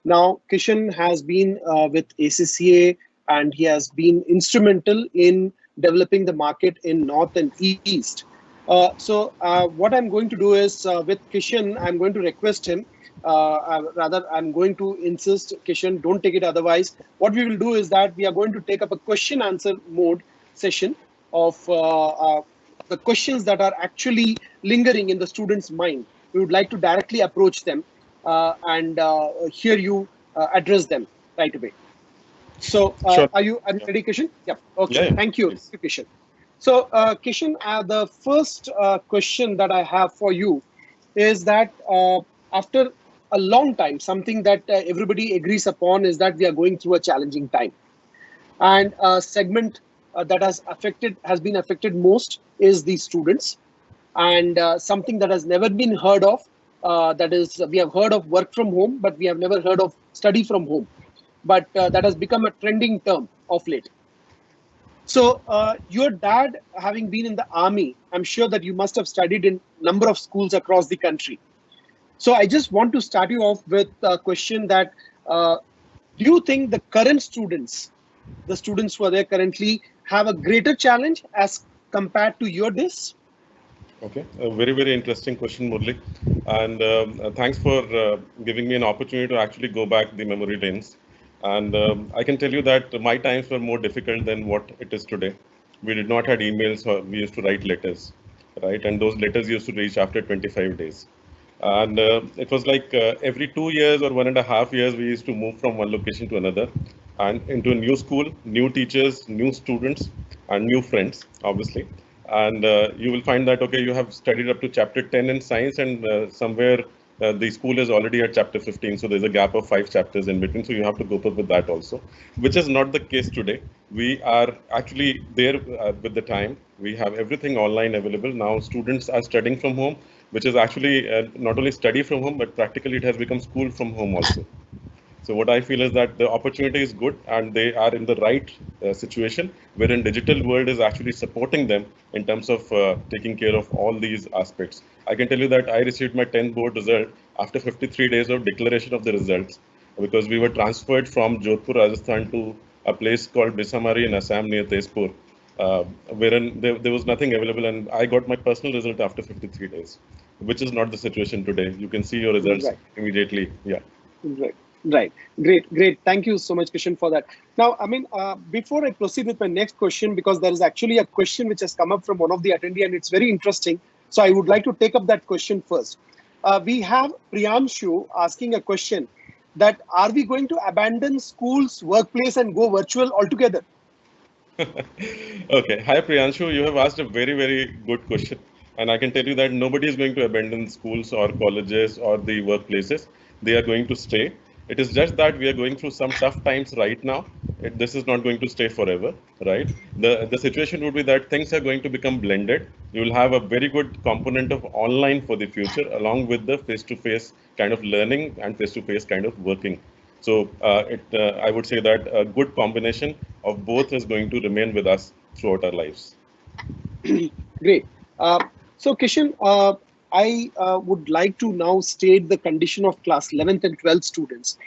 Speaker 1: Now, Kishan has been with ACCA, and he has been instrumental in developing the market in North and East. So what I'm going to do is with Kishan, I'm going to request him, rather I'm going to insist, Kishan, don't take it otherwise. What we will do is that we are going to take up a question answer mode session of the questions that are actually lingering in the student's mind. We would like to directly approach them and hear you address them right away. So
Speaker 5: Sure.
Speaker 1: are you ready, Kishan? Yeah. Okay.
Speaker 5: Yeah,
Speaker 1: Thank you,
Speaker 5: please.
Speaker 1: Kishan. So Kishan, the first question that I have for you is that after a long time, something that everybody agrees upon is that we are going through a challenging time, and a segment that has been affected most is the students, and something that has never been heard of. That is, we have heard of work from home, but we have never heard of study from home. But that has become a trending term of late. So your dad, having been in the army, I'm sure that you must have studied in a number of schools across the country. So I just want to start you off with a question that, do you think the current students, the students who are there currently, have a greater challenge as compared to your days?
Speaker 5: Okay, a very, very interesting question, Murli. And thanks for giving me an opportunity to actually go back the memory lanes. And I can tell you that my times were more difficult than what it is today. We did not have emails, or we used to write letters, right? And those letters used to reach after 25 days. And it was like every 2 years or 1.5 years, we used to move from one location to another and into a new school, new teachers, new students, and new friends, obviously. And you will find that, okay, you have studied up to chapter 10 in science, and somewhere the school is already at chapter 15. So there's a gap of 5 chapters in between. So you have to cope up with that also, which is not the case today. We are actually there with the time. We have everything online available. Now students are studying from home, which is actually not only study from home, but practically it has become school from home also. So what I feel is that the opportunity is good, and they are in the right situation, wherein digital world is actually supporting them in terms of taking care of all these aspects. I can tell you that I received my 10th board result after 53 days of declaration of the results, because we were transferred from Jodhpur, Rajasthan to a place called Bisamari in Assam near Tezpur, wherein there was nothing available, and I got my personal result after 53 days. which is not the situation today. You can see your results
Speaker 1: Right.
Speaker 5: immediately. Yeah.
Speaker 1: Right. Right. Great. Thank you so much, Kishan, for that. Now, I mean, before I proceed with my next question, because there is actually a question which has come up from one of the attendee, and it's very interesting. So I would like to take up that question first. We have Priyanshu asking a question that are we going to abandon schools, workplace, and go virtual altogether?
Speaker 5: Okay. Hi, Priyanshu. You have asked a very good question. And I can tell you that nobody is going to abandon schools or colleges or the workplaces. They are going to stay. It is just that we are going through some tough times right now. This is not going to stay forever, right? The situation would be that things are going to become blended. You will have a very good component of online for the future, along with the face-to-face kind of learning and face-to-face kind of working. So I would say that a good combination of both is going to remain with us throughout our lives.
Speaker 1: Great. So, Kishan, I would like to now state the condition of class 11th and 12th students.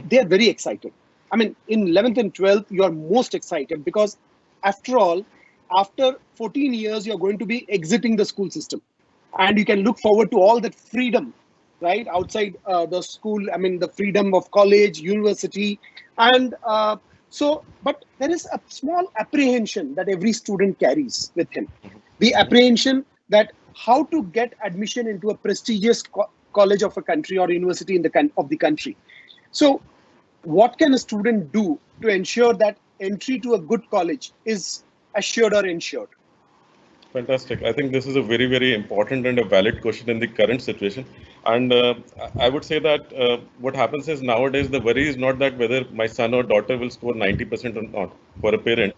Speaker 1: They are very excited. I mean, in 11th and 12th, you are most excited because, after all, after 14 years, you're going to be exiting the school system. And you can look forward to all that freedom, right, outside the school. I mean, the freedom of college, university. And but there is a small apprehension that every student carries with him. The apprehension that how to get admission into a prestigious college of a country or university in of the country. So what can a student do to ensure that entry to a good college is assured or ensured?
Speaker 5: Fantastic. I think this is a very important and a valid question in the current situation. And I would say that what happens is nowadays the worry is not that whether my son or daughter will score 90% or not for a parent,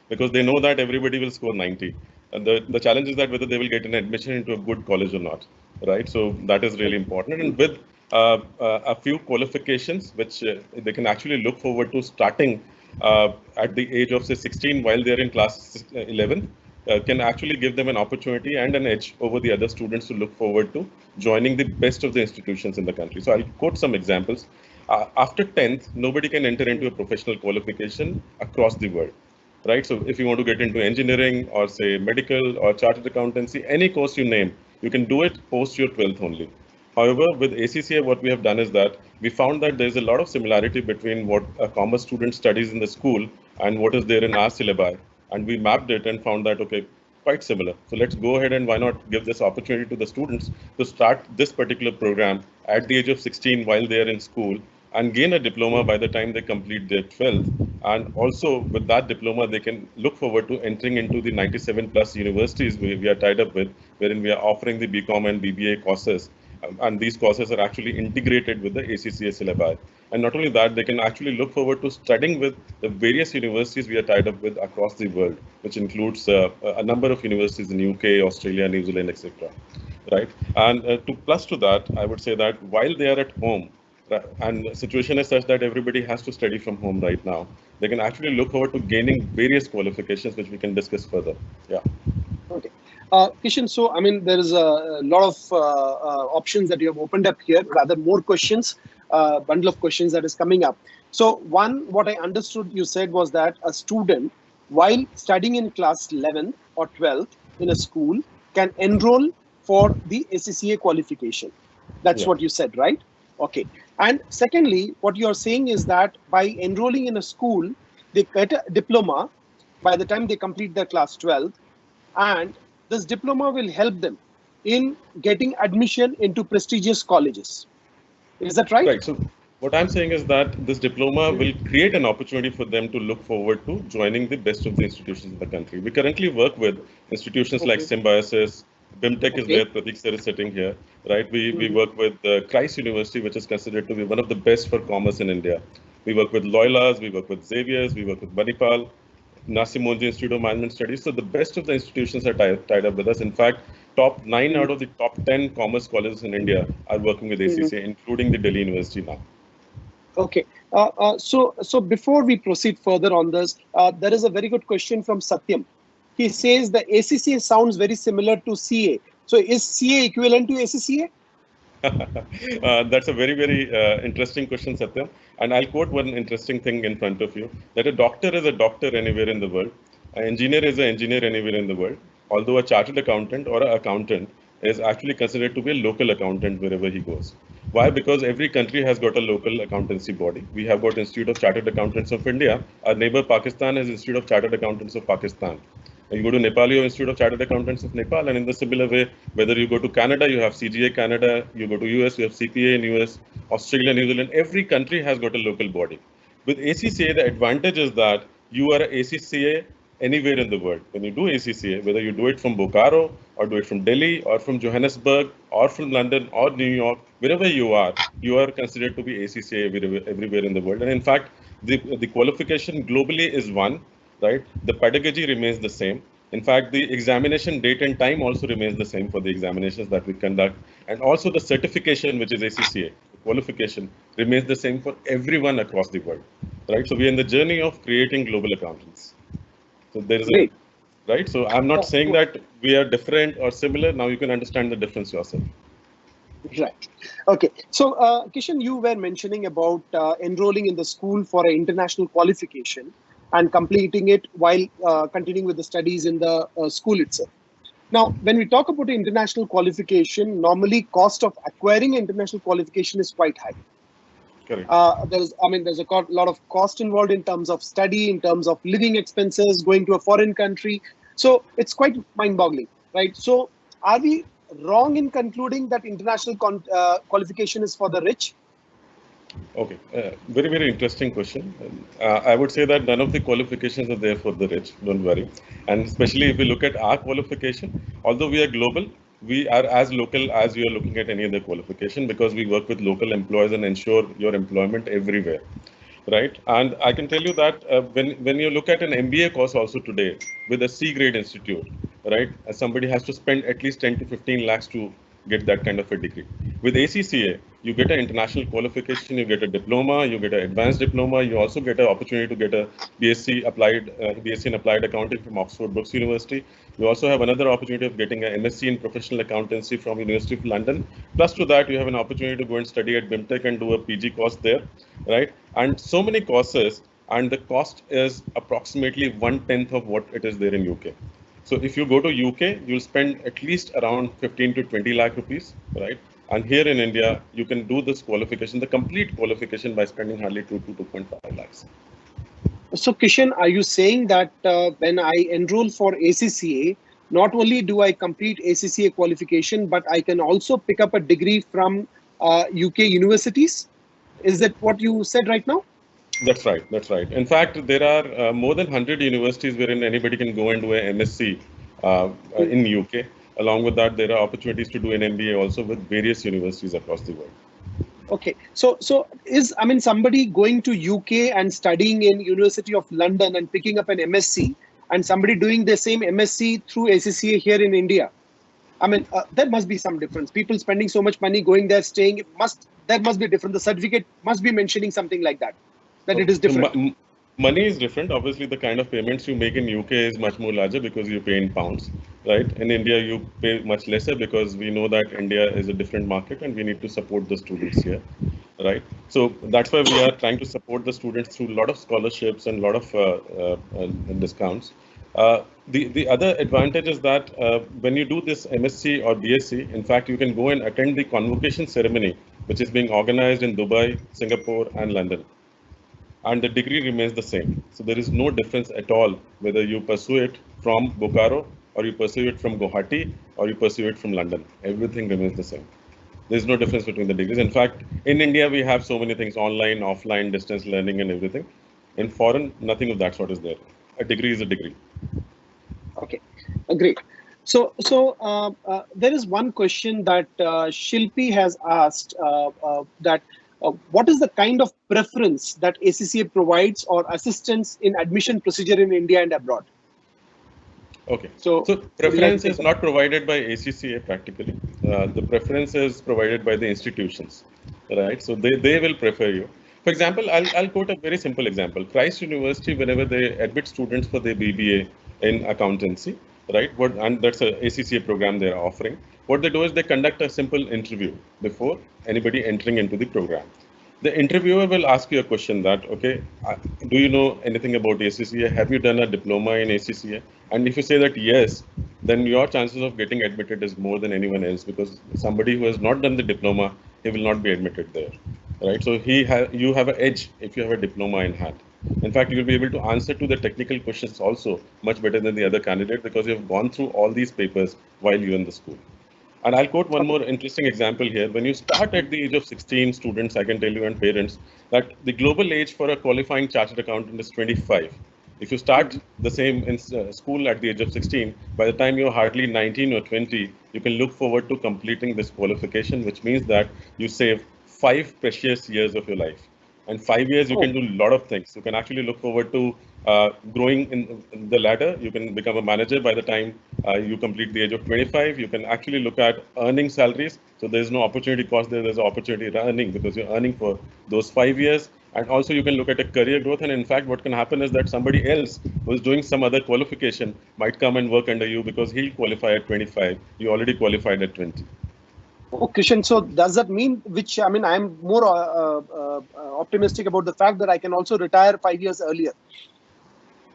Speaker 5: because they know that everybody will score 90. And the challenge is that whether they will get an admission into a good college or not, right? So that is really important. And with a few qualifications, which they can actually look forward to starting at the age of say 16 while they're in class 11, can actually give them an opportunity and an edge over the other students to look forward to joining the best of the institutions in the country. So I'll quote some examples. After 10th, nobody can enter into a professional qualification across the world, right? So if you want to get into engineering or say medical or chartered accountancy, any course you name, you can do it post your 12th only. However, with ACCA, what we have done is that we found that there's a lot of similarity between what a commerce student studies in the school and what is there in our syllabi. And we mapped it and found that, okay, quite similar. So let's go ahead and why not give this opportunity to the students to start this particular program at the age of 16 while they are in school and gain a diploma by the time they complete their 12th. And also with that diploma, they can look forward to entering into the 97 plus universities we are tied up with, wherein we are offering the BCom and BBA courses. And these courses are actually integrated with the ACCA syllabi. And not only that, they can actually look forward to studying with the various universities we are tied up with across the world, which includes a number of universities in UK, Australia, New Zealand, etc. Right? And to plus to that, I would say that while they are at home, and the situation is such that everybody has to study from home right now, they can actually look forward to gaining various qualifications, which we can discuss further. Yeah.
Speaker 1: Okay. Kishan, so I mean, there is a lot of options that you have opened up here, rather more questions, bundle of questions that is coming up. So one, what I understood you said was that a student, while studying in class 11th or 12th in a school, can enroll for the ACCA qualification. That's what you said, right? Okay. And secondly, what you're saying is that by enrolling in a school, they get a diploma by the time they complete their class 12th, and this diploma will help them in getting admission into prestigious colleges. Is that right?
Speaker 5: Right. So what I'm saying is that this diploma will create an opportunity for them to look forward to joining the best of the institutions in the country. We currently work with institutions like Symbiosis, BIMTech is where Pratik sir is sitting here, right? We work with Christ University, which is considered to be one of the best for commerce in India. We work with Loyola's, we work with Xavier's, we work with Manipal, Nasim Monjee Institute of Management Studies. So the best of the institutions are tied up with us. In fact, top 9 out of the top 10 commerce colleges in India are working with ACCA, including the Delhi University now.
Speaker 1: Okay. So before we proceed further on this, there is a very good question from Satyam. He says the ACCA sounds very similar to CA. So is CA equivalent to ACCA?
Speaker 5: That's a very interesting question, Satyam. And I'll quote one interesting thing in front of you, that a doctor is a doctor anywhere in the world. An engineer is an engineer anywhere in the world. Although a chartered accountant or an accountant is actually considered to be a local accountant wherever he goes. Why? Because every country has got a local accountancy body. We have got Institute of Chartered Accountants of India. Our neighbor Pakistan has Institute of Chartered Accountants of Pakistan. You go to Nepal, you have Institute of Chartered Accountants of Nepal, and in the similar way, whether you go to Canada, you have CGA Canada, you go to US, you have CPA in US, Australia, New Zealand. Every country has got a local body. With ACCA, the advantage is that you are an ACCA anywhere in the world. When you do ACCA, whether you do it from Bokaro or do it from Delhi or from Johannesburg or from London or New York, wherever you are considered to be ACCA everywhere in the world. And in fact, the qualification globally is one, right? The pedagogy remains the same. In fact, the examination date and time also remains the same for the examinations that we conduct. And also the certification, which is ACCA, qualification, remains the same for everyone across the world, right? So we are in the journey of creating global accountants. So there is a, right? So I'm not saying that we are different or similar. Now you can understand the difference yourself.
Speaker 1: Right. Okay. So, Kishan, you were mentioning about enrolling in the school for an international qualification and completing it while continuing with the studies in the school itself. Now, when we talk about international qualification, normally cost of acquiring international qualification is quite high.
Speaker 5: Correct.
Speaker 1: There's a lot of cost involved in terms of study, in terms of living expenses, going to a foreign country. So it's quite mind-boggling, right? So are we wrong in concluding that international qualification is for the rich?
Speaker 5: Okay, very, very interesting question. I would say that none of the qualifications are there for the rich, don't worry. And especially if we look at our qualification, although we are global, we are as local as you are looking at any other qualification because we work with local employers and ensure your employment everywhere, right? And I can tell you that when you look at an MBA course also today with a C grade institute, right, somebody has to spend at least 10 to 15 lakhs to get that kind of a degree. With ACCA, you get an international qualification, you get a diploma, you get an advanced diploma, you also get an opportunity to get a BSc in applied accounting from Oxford Brookes University. You also have another opportunity of getting an MSc in professional accountancy from University of London. Plus to that, you have an opportunity to go and study at BIMTech and do a PG course there, right? And so many courses, and the cost is approximately 1/10 of what it is there in UK. So if you go to UK, you'll spend at least around 15 to 20 lakh rupees, right? And here in India, you can do this qualification, the complete qualification, by spending hardly 2 to 2.5 lakhs.
Speaker 1: So Kishan, are you saying that when I enroll for ACCA, not only do I complete ACCA qualification, but I can also pick up a degree from UK universities? Is that what you said right now?
Speaker 5: That's right. That's right. In fact, there are more than 100 universities wherein anybody can go and do an MSc in UK. Along with that, there are opportunities to do an MBA also with various universities across the world.
Speaker 1: Okay, so is somebody going to UK and studying in University of London and picking up an MSc, and somebody doing the same MSc through ACCA here in India? There must be some difference. People spending so much money going there, staying, that must be different. The certificate must be mentioning something like that it is different.
Speaker 5: Money is different. Obviously, the kind of payments you make in UK is much more larger because you pay in pounds, right? In India, you pay much lesser because we know that India is a different market and we need to support the students here, right? So that's why we are trying to support the students through a lot of scholarships and a lot of discounts. The other advantage is that when you do this MSc or BSc, in fact, you can go and attend the convocation ceremony, which is being organized in Dubai, Singapore, and London. And the degree remains the same. So there is no difference at all whether you pursue it from Bokaro or you pursue it from Guwahati or you pursue it from London. Everything remains the same. There's no difference between the degrees. In fact, in India, we have so many things, online, offline, distance learning and everything. In foreign, nothing of that sort is there. A degree is a degree.
Speaker 1: Okay, great. So there is one question that Shilpi has asked that what is the kind of preference that ACCA provides or assistance in admission procedure in India and abroad?
Speaker 5: Okay, so preference is not provided by ACCA practically. The preference is provided by the institutions, right? So they will prefer you. For example, I'll quote a very simple example. Christ University, whenever they admit students for their BBA in accountancy, right? And that's a ACCA program they're offering. What they do is they conduct a simple interview before anybody entering into the program. The interviewer will ask you a question that, okay, do you know anything about ACCA? Have you done a diploma in ACCA? And if you say that yes, then your chances of getting admitted is more than anyone else, because somebody who has not done the diploma, he will not be admitted there, right? So you have an edge if you have a diploma in hand. In fact, you will be able to answer to the technical questions also much better than the other candidate, because you have gone through all these papers while you're in the school. And I'll quote one more interesting example here. When you start at the age of 16, students, I can tell you, and parents, that the global age for a qualifying chartered accountant is 25. If you start the same in school at the age of 16, by the time you're hardly 19 or 20, you can look forward to completing this qualification, which means that you save 5 precious years of your life. And 5 years, you can do a lot of things. You can actually look forward to growing in the ladder. You can become a manager by the time you complete the age of 25. You can actually look at earning salaries. So there's no opportunity cost there. There's opportunity earning, because you're earning for those 5 years. And also you can look at a career growth. And in fact, what can happen is that somebody else who's doing some other qualification might come and work under you, because he'll qualify at 25. You already qualified at 20.
Speaker 1: Oh, Kishan, so does that mean, which, I mean, I'm more optimistic about the fact that I can also retire 5 years earlier.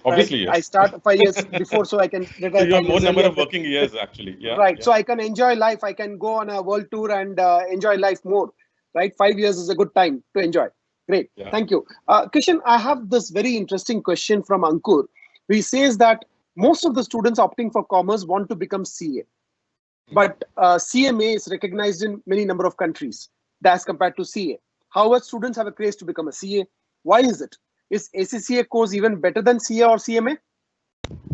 Speaker 5: Obviously,
Speaker 1: right?
Speaker 5: yes.
Speaker 1: I start 5 years before, so I can retire.
Speaker 5: So you have more number
Speaker 1: earlier.
Speaker 5: of working years, actually. Yeah.
Speaker 1: Right.
Speaker 5: Yeah.
Speaker 1: So I can enjoy life. I can go on a world tour and enjoy life more. Right. 5 years is a good time to enjoy. Great.
Speaker 5: Yeah.
Speaker 1: Thank you. Kishan, I have this very interesting question from Ankur. He says that most of the students opting for commerce want to become CA. But CMA is recognized in many number of countries as compared to CA. However, students have a craze to become a CA. Why is it? Is ACCA course even better than CA or CMA?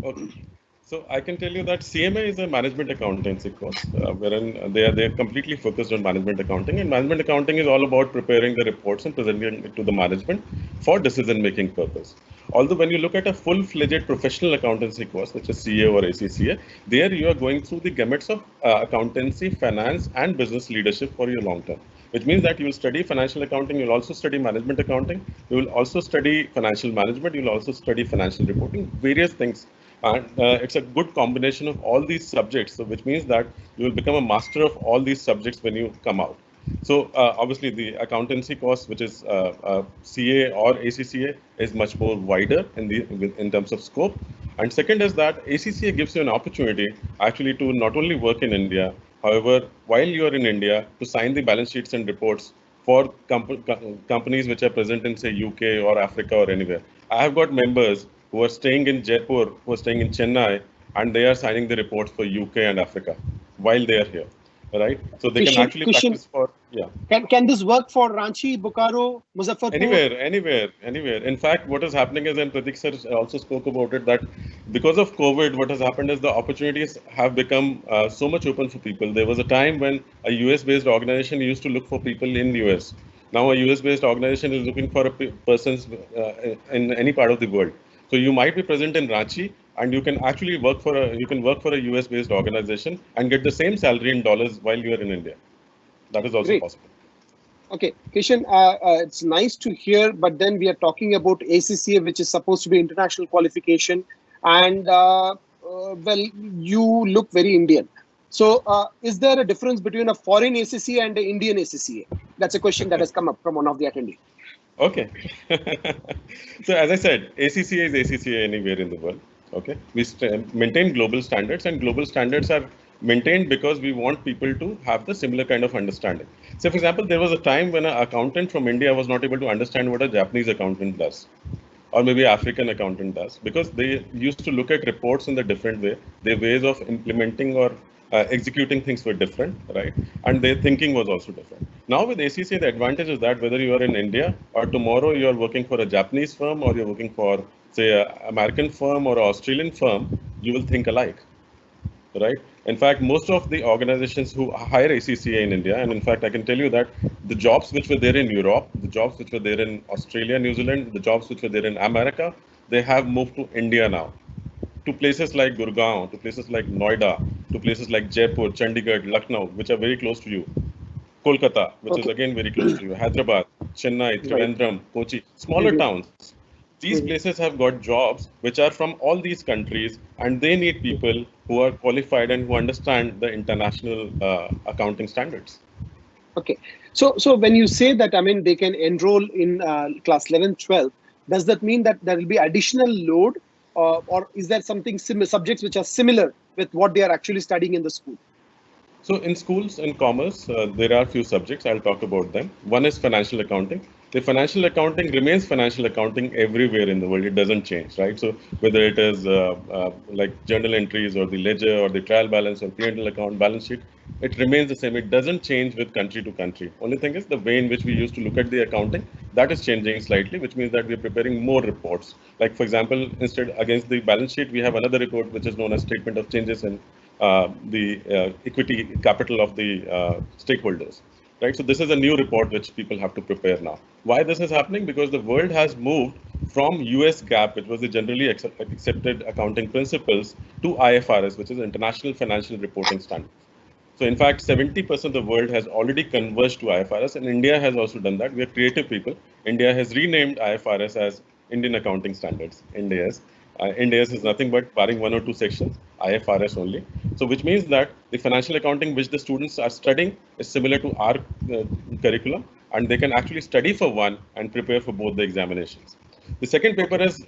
Speaker 5: Okay. So I can tell you that CMA is a management accountancy course, wherein they are completely focused on management accounting, and management accounting is all about preparing the reports and presenting it to the management for decision-making purpose. Although when you look at a full-fledged professional accountancy course, which is CA or ACCA, there you are going through the gamuts of accountancy, finance, and business leadership for your long term. Which means that you will study financial accounting, you'll also study management accounting, you will also study financial management, you'll also study financial reporting, various things. And it's a good combination of all these subjects, so which means that you will become a master of all these subjects when you come out. So obviously the accountancy course, which is CA or ACCA, is much more wider in terms of scope. And second is that ACCA gives you an opportunity actually to not only work in India, however, while you are in India, to sign the balance sheets and reports for companies which are present in, say, UK or Africa or anywhere. I have got members who are staying in Jaipur, who are staying in Chennai, and they are signing the reports for UK and Africa while they are here, right? So they can actually practice for, yeah.
Speaker 1: Can this work for Ranchi, Bokaro, Muzaffarpur?
Speaker 5: Anywhere. In fact, what is happening is, and Pratik sir also spoke about it, that because of COVID, what has happened is the opportunities have become so much open for people. There was a time when a US-based organization used to look for people in the US. Now a US-based organization is looking for a persons in any part of the world. So you might be present in Ranchi, and you can actually work for a US-based organization and get the same salary in dollars while you are in India. That is also
Speaker 1: Great.
Speaker 5: possible.
Speaker 1: Okay, Kishan, it's nice to hear, but then we are talking about ACCA, which is supposed to be international qualification, and well, you look very Indian. So, is there a difference between a foreign ACCA and an Indian ACCA? That's a question that has come up from one of the attendees.
Speaker 5: Okay. So as I said, ACCA is ACCA anywhere in the world. Okay. We maintain global standards, and global standards are maintained because we want people to have the similar kind of understanding. So for example, there was a time when an accountant from India was not able to understand what a Japanese accountant does, or maybe African accountant does, because they used to look at reports in a different way. Their ways of implementing or executing things were different, right? And their thinking was also different. Now with ACCA, the advantage is that whether you are in India or tomorrow you are working for a Japanese firm, or you're working for, say, an American firm or an Australian firm, you will think alike, right? In fact, most of the organizations who hire ACCA in India, and in fact, I can tell you that the jobs which were there in Europe, the jobs which were there in Australia, New Zealand, the jobs which were there in America, they have moved to India now. To places like Gurgaon, to places like Noida, to places like Jaipur, Chandigarh, Lucknow, which are very close to you. Kolkata, which is again very close to you. Hyderabad, Chennai, Trivandrum, Kochi, smaller towns. These places have got jobs which are from all these countries, and they need people who are qualified and who understand the international accounting standards.
Speaker 1: Okay. So when you say that, I mean, they can enroll in class 11, 12, does that mean that there will be additional load, or is there something similar, subjects which are similar with what they are actually studying in the school?
Speaker 5: So in schools in commerce, there are few subjects. I'll talk about them. One is financial accounting. The financial accounting remains financial accounting everywhere in the world. It doesn't change, right? So whether it is like journal entries or the ledger or the trial balance or P&L account balance sheet, it remains the same. It doesn't change with country to country. Only thing is the way in which we used to look at the accounting, that is changing slightly, which means that we're preparing more reports. Like for example, instead against the balance sheet, we have another report which is known as statement of changes in the equity capital of the stakeholders, right? So this is a new report which people have to prepare now. Why this is happening? Because the world has moved from US GAAP, which was the generally accepted accounting principles, to IFRS, which is International Financial Reporting Standards. So in fact, 70% of the world has already converged to IFRS, and India has also done that. We are creative people. India has renamed IFRS as Indian Accounting Standards, INDAS. INDAS is nothing but barring one or two sections, IFRS only. So which means that the financial accounting which the students are studying is similar to our curriculum, and they can actually study for one and prepare for both the examinations. The second paper is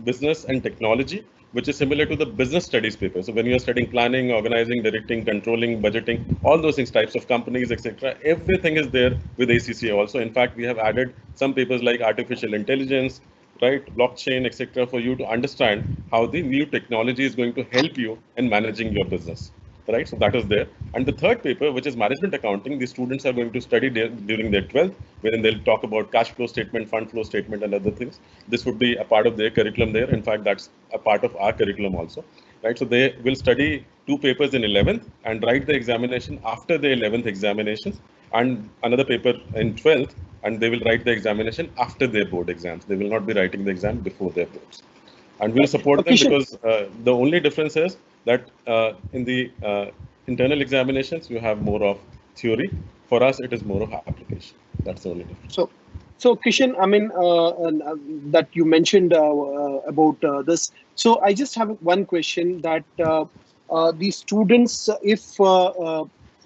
Speaker 5: business and technology, which is similar to the business studies paper. So when you are studying planning, organizing, directing, controlling, budgeting, all those things, types of companies, etc., everything is there with ACCA also. In fact, we have added some papers like artificial intelligence, right, blockchain, etc., for you to understand how the new technology is going to help you in managing your business. Right, so that is there. And the third paper, which is management accounting, the students are going to study during their 12th, wherein they'll talk about cash flow statement, fund flow statement, and other things. This would be a part of their curriculum there. In fact, that's a part of our curriculum also. Right, so they will study two papers in 11th and write the examination after the 11th examinations, and another paper in 12th, and they will write the examination after their board exams. They will not be writing the exam before their boards. And we'll support them because the only difference is that in the internal examinations, you have more of theory. For us, it is more of application. That's the only difference.
Speaker 1: So Kishan, I mean, that you mentioned about this. So I just have one question that the students, if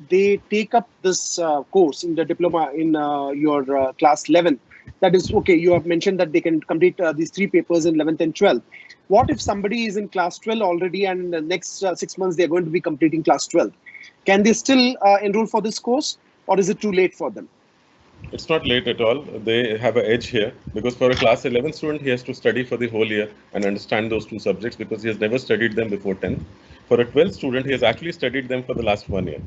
Speaker 1: they take up this course in the diploma in your class 11, that is okay. You have mentioned that they can complete these three papers in 11th and 12th. What if somebody is in class 12 already and the next 6 months they're going to be completing class 12? Can they still enroll for this course, or is it too late for them?
Speaker 5: It's not late at all. They have an edge here because for a class 11 student, he has to study for the whole year and understand those two subjects because he has never studied them before 10th. For a 12th student, he has actually studied them for the last 1 year,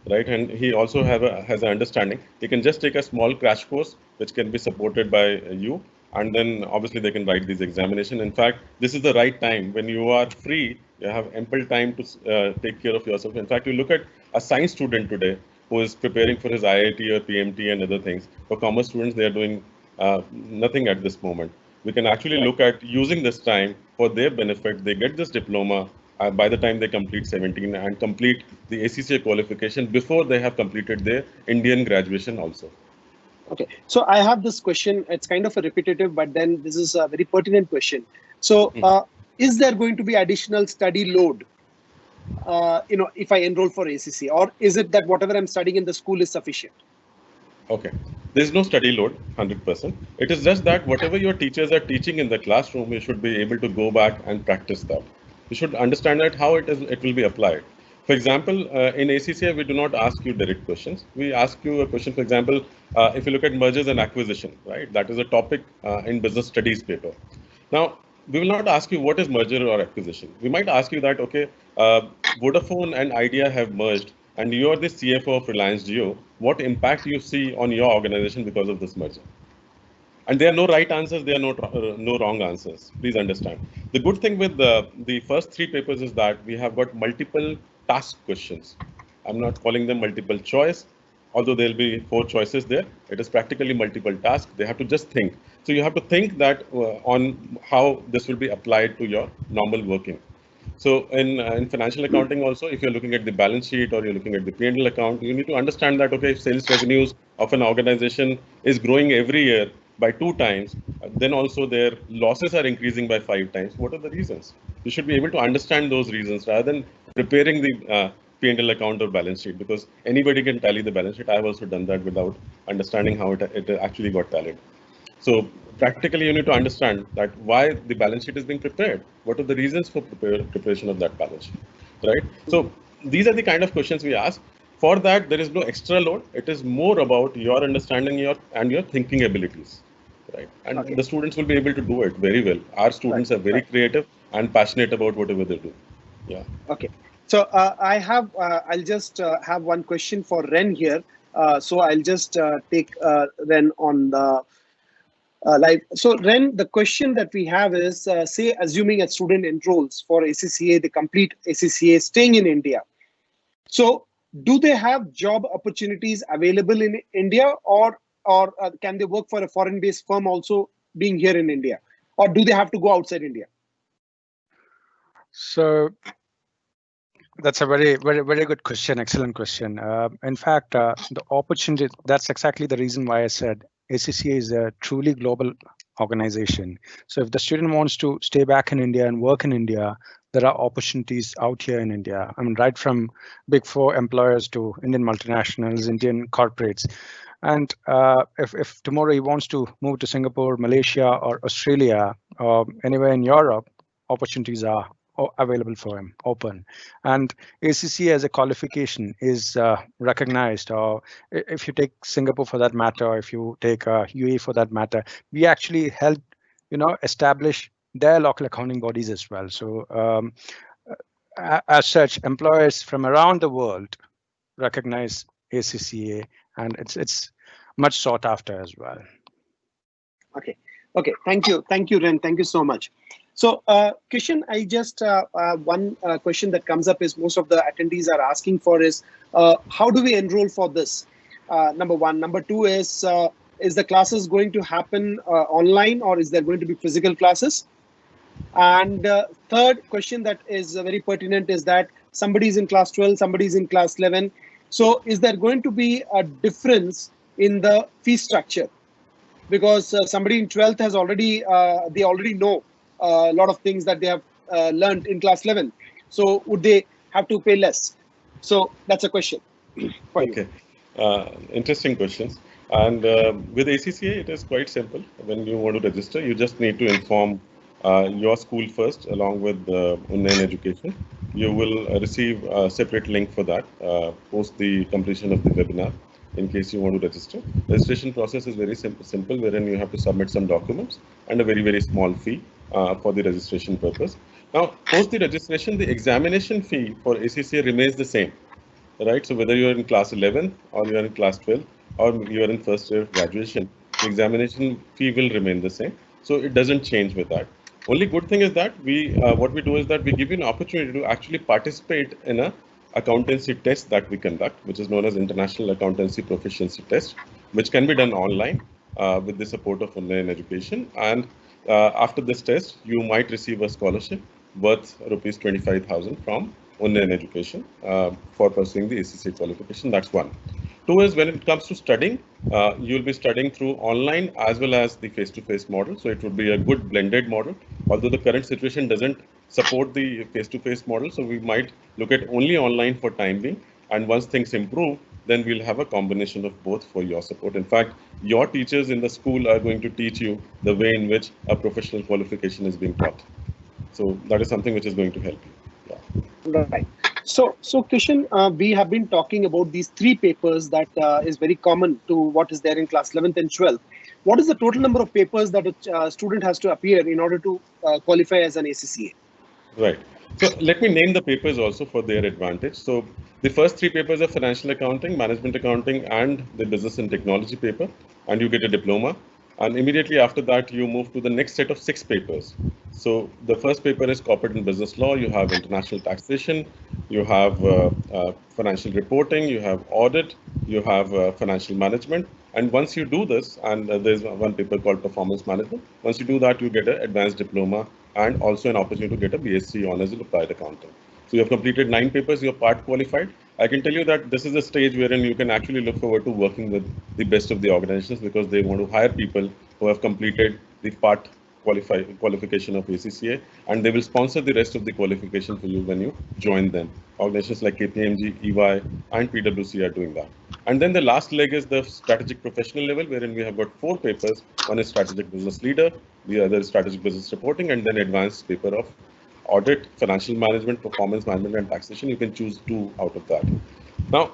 Speaker 5: right? And he also has an understanding. He can just take a small crash course, which can be supported by you. And then obviously they can write these examination. In fact, this is the right time when you are free, you have ample time to take care of yourself. In fact, you look at a science student today who is preparing for his IIT or PMT and other things. For commerce students, they are doing nothing at this moment. We can actually look at using this time for their benefit. They get this diploma by the time they complete 17 and complete the ACCA qualification before they have completed their Indian graduation also.
Speaker 1: Okay, so I have this question. It's kind of a repetitive, but then this is a very pertinent question. So is there going to be additional study load if I enroll for ACCA, or is it that whatever I'm studying in the school is sufficient?
Speaker 5: Okay, there's no study load, 100%. It is just that whatever your teachers are teaching in the classroom, you should be able to go back and practice that. You should understand that how it will be applied. For example, in ACCA, we do not ask you direct questions. We ask you a question, for example, if you look at mergers and acquisition, right? That is a topic in business studies paper. Now, we will not ask you what is merger or acquisition. We might ask you that, okay, Vodafone and Idea have merged, and you are the CFO of Reliance Jio. What impact you see on your organization because of this merger? And there are no right answers, there are no wrong answers. Please understand. The good thing with the first three papers is that we have got multiple task questions. I'm not calling them multiple choice, although there'll be 4 choices there. It is practically multiple tasks. They have to just think. So you have to think that on how this will be applied to your normal working. So in financial accounting also, if you're looking at the balance sheet or you're looking at the P&L account, you need to understand that, okay, if sales revenues of an organization is growing every year by 2 times, then also their losses are increasing by 5 times. What are the reasons? You should be able to understand those reasons rather than preparing the P&L account or balance sheet, because anybody can tally the balance sheet. I've also done that without understanding how it actually got tallied. So practically, you need to understand that why the balance sheet is being prepared. What are the reasons for preparation of that balance sheet, right? So these are the kind of questions we ask. For that, there is no extra load. It is more about your understanding and your thinking abilities, right? And the students will be able to do it very well. Our students are very creative and passionate about whatever they do. Yeah.
Speaker 1: Okay. So I'll just have one question for Ren here. So I'll just take Ren on the live. So Ren, the question that we have is, say, assuming a student enrolls for ACCA, the complete ACCA, staying in India. So do they have job opportunities available in India, or can they work for a foreign-based firm also being here in India, or do they have to go outside India?
Speaker 4: So that's a very good question. Excellent question. In fact, the opportunity, that's exactly the reason why I said ACCA is a truly global organization. So if the student wants to stay back in India and work in India, there are opportunities out here in India. I mean, right from big four employers to Indian multinationals, Indian corporates. And if tomorrow he wants to move to Singapore, Malaysia, or Australia, or anywhere in Europe, opportunities are available for him, open. And ACCA as a qualification is recognized. Or if you take Singapore for that matter, or if you take UAE for that matter, we actually help, establish their local accounting bodies as well. So as such, employers from around the world recognize ACCA, and it's much sought after as well.
Speaker 1: Okay. Thank you, Ren. Thank you so much. So, Kishan, I just one question that comes up is most of the attendees are asking for is how do we enroll for this? Number one. Number two is the classes going to happen online, or is there going to be physical classes? And third question that is very pertinent is that somebody is in class 12, somebody is in class 11. So is there going to be a difference in the fee structure? Because somebody in 12th has already, they already know a lot of things that they have learned in class 11. So would they have to pay less? So that's a question for you.
Speaker 5: Okay, interesting questions. And with ACCA, it is quite simple. When you want to register, you just need to inform your school first, along with Unnayana Education. You will receive a separate link for that post the completion of the webinar. In case you want to register, registration process is very simple, wherein you have to submit some documents and a very small fee for the registration purpose. Now, post the registration, the examination fee for ACCA remains the same, right? So whether you are in class 11 or you are in class 12 or you are in first year of graduation, the examination fee will remain the same. So it doesn't change with that. Only good thing is that what we do is that we give you an opportunity to actually participate in a accountancy test that we conduct, which is known as International Accountancy Proficiency Test, which can be done online with the support of Unnayana Education. And after this test, you might receive a scholarship worth rupees 25,000 from Unnayana Education for pursuing the ACCA qualification. That's one. Two is when it comes to studying, you'll be studying through online as well as the face-to-face model. So it would be a good blended model, although the current situation doesn't support the face-to-face model. So we might look at only online for time being. And once things improve, then we'll have a combination of both for your support. In fact, your teachers in the school are going to teach you the way in which a professional qualification is being taught. So that is something which is going to help you.
Speaker 1: Yeah. Right. So Kishan, we have been talking about these three papers that is very common to what is there in class 11th and 12th. What is the total number of papers that a student has to appear in order to qualify as an ACCA?
Speaker 5: Right. So let me name the papers also for their advantage. So the first three papers are financial accounting, management accounting, and the business and technology paper, and you get a diploma. And immediately after that, you move to the next set of 6 papers. So the first paper is corporate and business law. You have international taxation, you have financial reporting, you have audit, you have financial management. And once you do this, and there's one paper called performance management. Once you do that, you get an advanced diploma and also an opportunity to get a BSc honors in applied accounting. So you have completed 9 papers, you're part qualified. I can tell you that this is a stage wherein you can actually look forward to working with the best of the organizations, because they want to hire people who have completed the part qualification of ACCA, and they will sponsor the rest of the qualification for you when you join them. Organizations like KPMG, EY, and PwC are doing that. And then the last leg is the strategic professional level, wherein we have got 4 papers. One is strategic business leader, the other is strategic business reporting, and then advanced paper of audit, financial management, performance management, and taxation. You can choose 2 out of that. Now,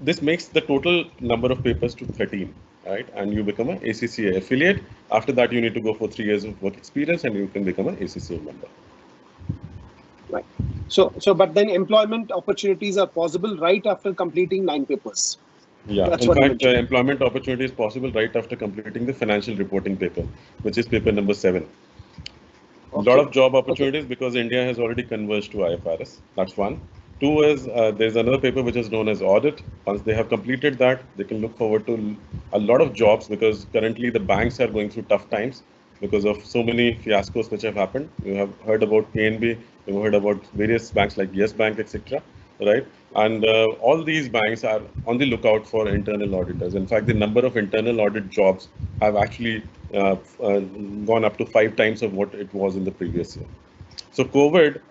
Speaker 5: this makes the total number of papers to 13, right? And you become an ACCA affiliate. After that, you need to go for 3 years of work experience, and you can become an ACCA member.
Speaker 1: Right. But then employment opportunities are possible right after completing 9 papers.
Speaker 5: Yeah,
Speaker 1: That's
Speaker 5: in fact, employment opportunity is possible right after completing the financial reporting paper, which is paper number 7. A lot of job opportunities because India has already converged to IFRS. That's one. 2 is there's another paper which is known as audit. Once they have completed that, they can look forward to a lot of jobs because currently the banks are going through tough times because of so many fiascos which have happened. You have heard about PNB, you've heard about various banks like Yes Bank, etc. Right? And all these banks are on the lookout for internal auditors. In fact, the number of internal audit jobs have actually gone up to 5 times of what it was in the previous year. So COVID,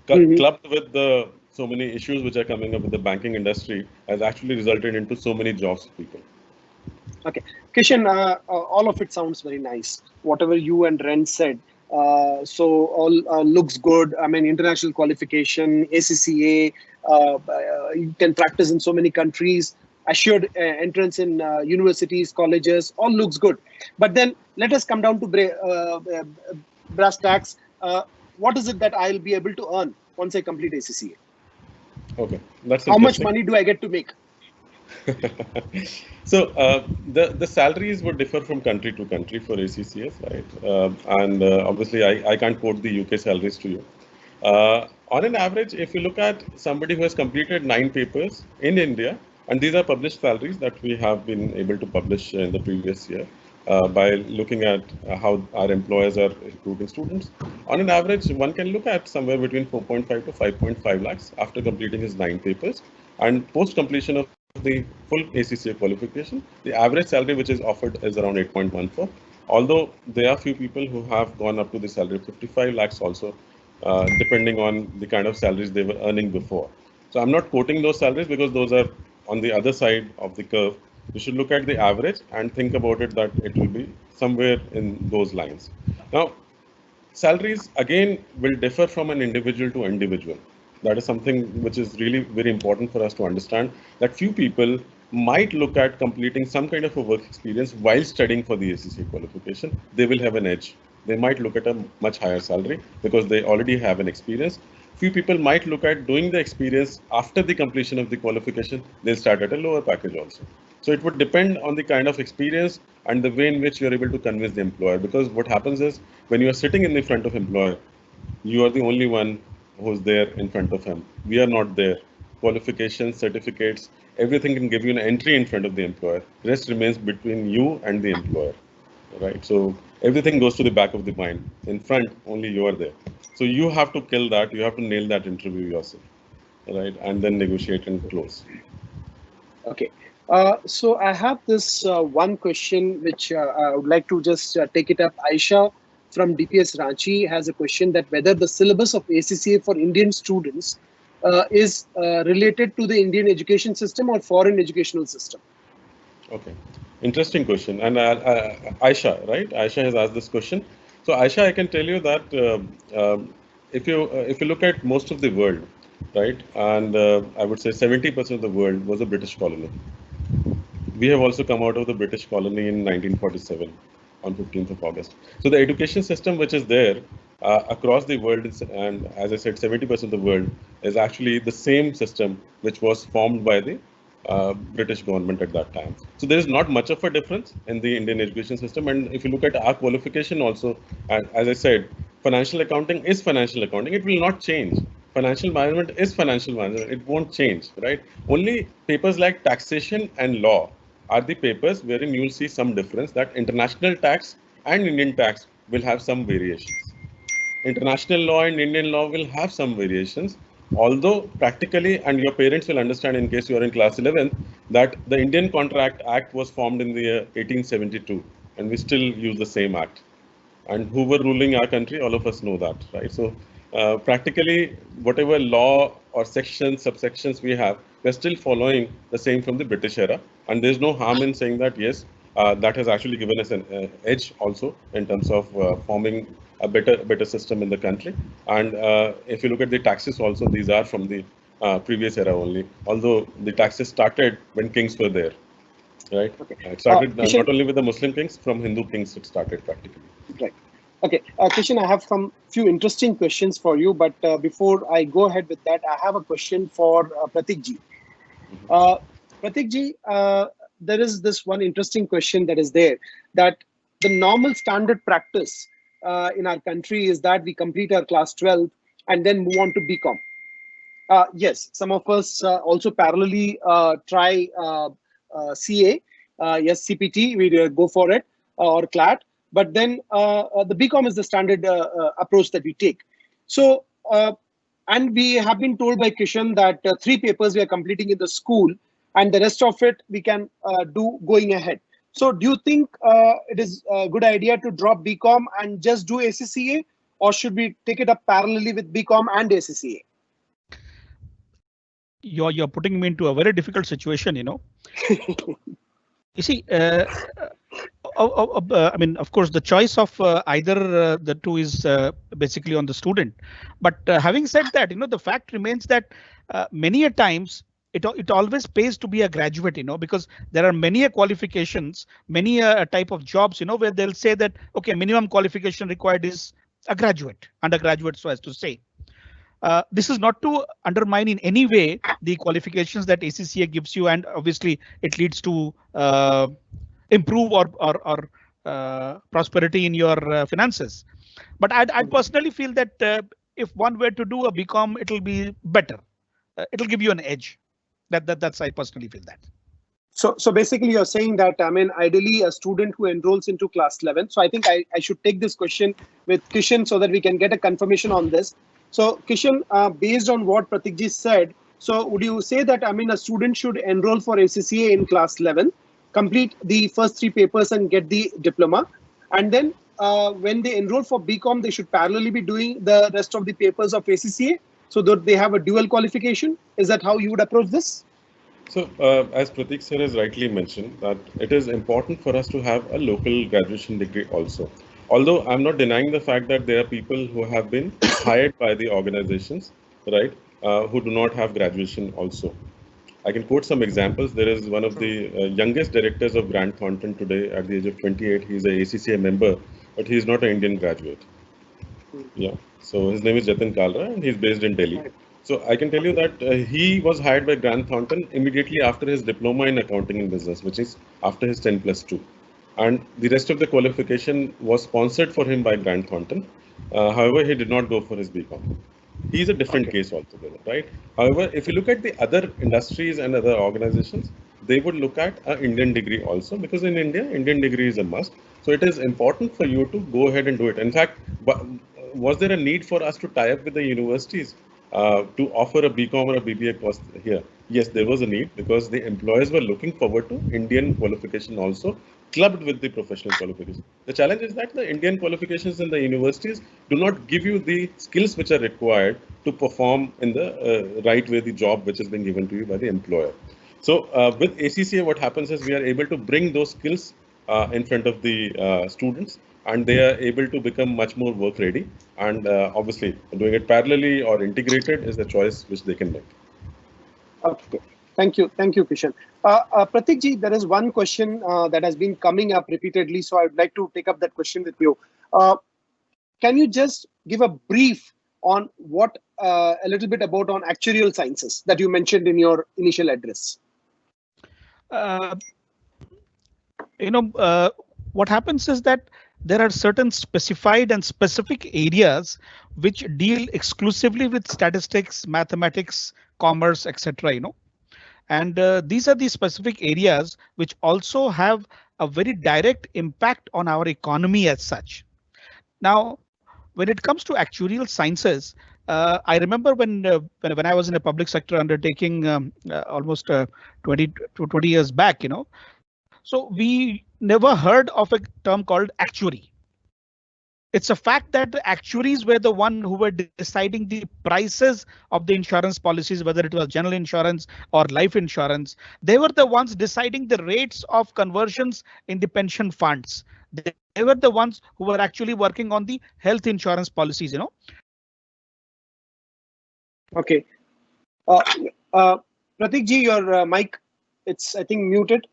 Speaker 5: clubbed with the so many issues which are coming up with the banking industry, has actually resulted into so many jobs for people.
Speaker 1: Okay, Kishan, all of it sounds very nice. Whatever you and Ren said, so all looks good. I mean, international qualification, ACCA, you can practice in so many countries. Assured entrance in universities, colleges, all looks good. But then let us come down to brass tacks. What is it that I'll be able to earn once I complete ACCA?
Speaker 5: Okay, that's
Speaker 1: how much money do I get to make?
Speaker 5: So the salaries would differ from country to country for ACCS, right? And obviously, I can't quote the UK salaries to you. On an average, if you look at somebody who has completed 9 papers in India, and these are published salaries that we have been able to publish in the previous year by looking at how our employers are recruiting students. On an average, one can look at somewhere between 4.5 to 5.5 lakhs after completing his 9 papers. And post completion of the full ACCA qualification, the average salary which is offered is around 8.14. Although there are few people who have gone up to the salary of 55 lakhs also, depending on the kind of salaries they were earning before. So I'm not quoting those salaries because those are on the other side of the curve. You should look at the average and think about it that it will be somewhere in those lines. Now, salaries again will differ from an individual to individual. That is something which is really very important for us to understand, that few people might look at completing some kind of a work experience while studying for the ACCA qualification. They will have an edge. They might look at a much higher salary because they already have an experience. Few people might look at doing the experience after the completion of the qualification. They'll start at a lower package also. So it would depend on the kind of experience and the way in which you're able to convince the employer. Because what happens is when you are sitting in the front of employer, you are the only one who's there in front of him. We are not there. Qualifications, certificates, everything can give you an entry in front of the employer. The rest remains between you and the employer, right? So everything goes to the back of the mind. In front, only you are there. So you have to kill that. You have to nail that interview yourself, right? And then negotiate and close.
Speaker 1: Okay. So I have this one question which I would like to just take it up. Aisha from DPS Ranchi has a question that whether the syllabus of ACCA for Indian students is related to the Indian education system or foreign educational system.
Speaker 5: Okay, interesting question. And Aisha, right? Aisha has asked this question. So Aisha, I can tell you that if you look at most of the world, right, and I would say 70% of the world was a British colony. We have also come out of the British colony in 1947 on 15th of August. So the education system which is there across the world, and as I said, 70% of the world is actually the same system which was formed by the British government at that time. So there is not much of a difference in the Indian education system. And if you look at our qualification also, as I said, financial accounting is financial accounting. It will not change. Financial management is financial management. It won't change, right? Only papers like taxation and law are the papers wherein you will see some difference, that international tax and Indian tax will have some variations. International law and Indian law will have some variations, although practically, and your parents will understand in case you are in class 11, that the Indian Contract Act was formed in the year 1872, and we still use the same act. And who were ruling our country? All of us know that, right? So practically, whatever law or sections, subsections we have, we're still following the same from the British era. And there's no harm in saying that, yes, that has actually given us an edge also in terms of forming a better system in the country. And if you look at the taxes also, these are from the previous era only, although the taxes started when kings were there, right?
Speaker 1: Okay.
Speaker 5: It started
Speaker 1: Kishan,
Speaker 5: not only with the Muslim kings, from Hindu kings it started practically.
Speaker 1: right. Okay, Kishan, I have some few interesting questions for you, but before I go ahead with that, I have a question for Pratik ji. Pratik ji, there is this one interesting question that is there, that the normal standard practice in our country is that we complete our class 12 and then move on to BCom. Yes, some of us also parallelly try CA, yes, CPT, we go for it, or CLAT, but then the BCom is the standard approach that we take. So, and we have been told by Kishan that 3 papers we are completing in the school, and the rest of it we can do going ahead. So, do you think it is a good idea to drop BCom and just do ACCA, or should we take it up parallelly with BCom and ACCA?
Speaker 3: You're putting me into a very difficult situation, you know. You see, I mean, of course, the choice of either the two is basically on the student. But having said that, you know, the fact remains that many a times it always pays to be a graduate, you know, because there are many qualifications, many type of jobs, you know, where they'll say that, OK, minimum qualification required is a graduate, undergraduate, so as to say. This is not to undermine in any way the qualifications that ACCA gives you, and obviously it leads to improve or prosperity in your finances. But I personally feel that if one were to do a BCom, it'll be better. It'll give you an edge. That's I personally feel that.
Speaker 1: So basically you're saying that, I mean, ideally a student who enrolls into class 11. So I think I should take this question with Kishan so that we can get a confirmation on this. So Kishan, based on what Pratik ji said, so would you say that, I mean, a student should enroll for ACCA in class 11, complete the first 3 papers and get the diploma, and then when they enroll for BCom, they should parallelly be doing the rest of the papers of ACCA so that they have a dual qualification? Is that how you would approach this?
Speaker 5: So, as Pratik sir has rightly mentioned, that it is important for us to have a local graduation degree also. Although I'm not denying the fact that there are people who have been hired by the organizations, right, who do not have graduation also. I can quote some examples. There is one of the youngest directors of Grant Thornton today at the age of 28. He's a ACCA member, but he's not an Indian graduate. Yeah. So his name is Jatin Kalra and he's based in Delhi. So I can tell you that he was hired by Grant Thornton immediately after his diploma in accounting and business, which is after his 10+2. And the rest of the qualification was sponsored for him by Grant Thornton. However, he did not go for his BCom. He's a different case altogether, right? However, if you look at the other industries and other organizations, they would look at an Indian degree also, because in India, Indian degree is a must. So it is important for you to go ahead and do it. In fact, was there a need for us to tie up with the universities to offer a BCom or a BBA course here? Yes, there was a need, because the employers were looking forward to Indian qualification also, clubbed with the professional qualification. The challenge is that the Indian qualifications in the universities do not give you the skills which are required to perform in the right way the job which is being given to you by the employer. So with ACCA, what happens is we are able to bring those skills in front of the students, and they are able to become much more work ready. And obviously, doing it parallelly or integrated is the choice which they can make.
Speaker 1: Okay, thank you, Kishan. Pratik ji, there is one question that has been coming up repeatedly, so I would like to take up that question with you. Can you just give a brief on what a little bit about on actuarial sciences that you mentioned in your initial address?
Speaker 3: What happens is that there are certain specified and specific areas which deal exclusively with statistics, mathematics, commerce, etc. And these are the specific areas which also have a very direct impact on our economy as such. Now, when it comes to actuarial sciences, I remember when I was in a public sector undertaking almost 20 years back, so we never heard of a term called actuary. It's a fact that the actuaries were the one who were deciding the prices of the insurance policies, whether it was general insurance or life insurance. They were the ones deciding the rates of conversions in the pension funds. They were the ones who were actually working on the health insurance policies,
Speaker 1: Okay. Pratik ji, your mic, it's I think muted.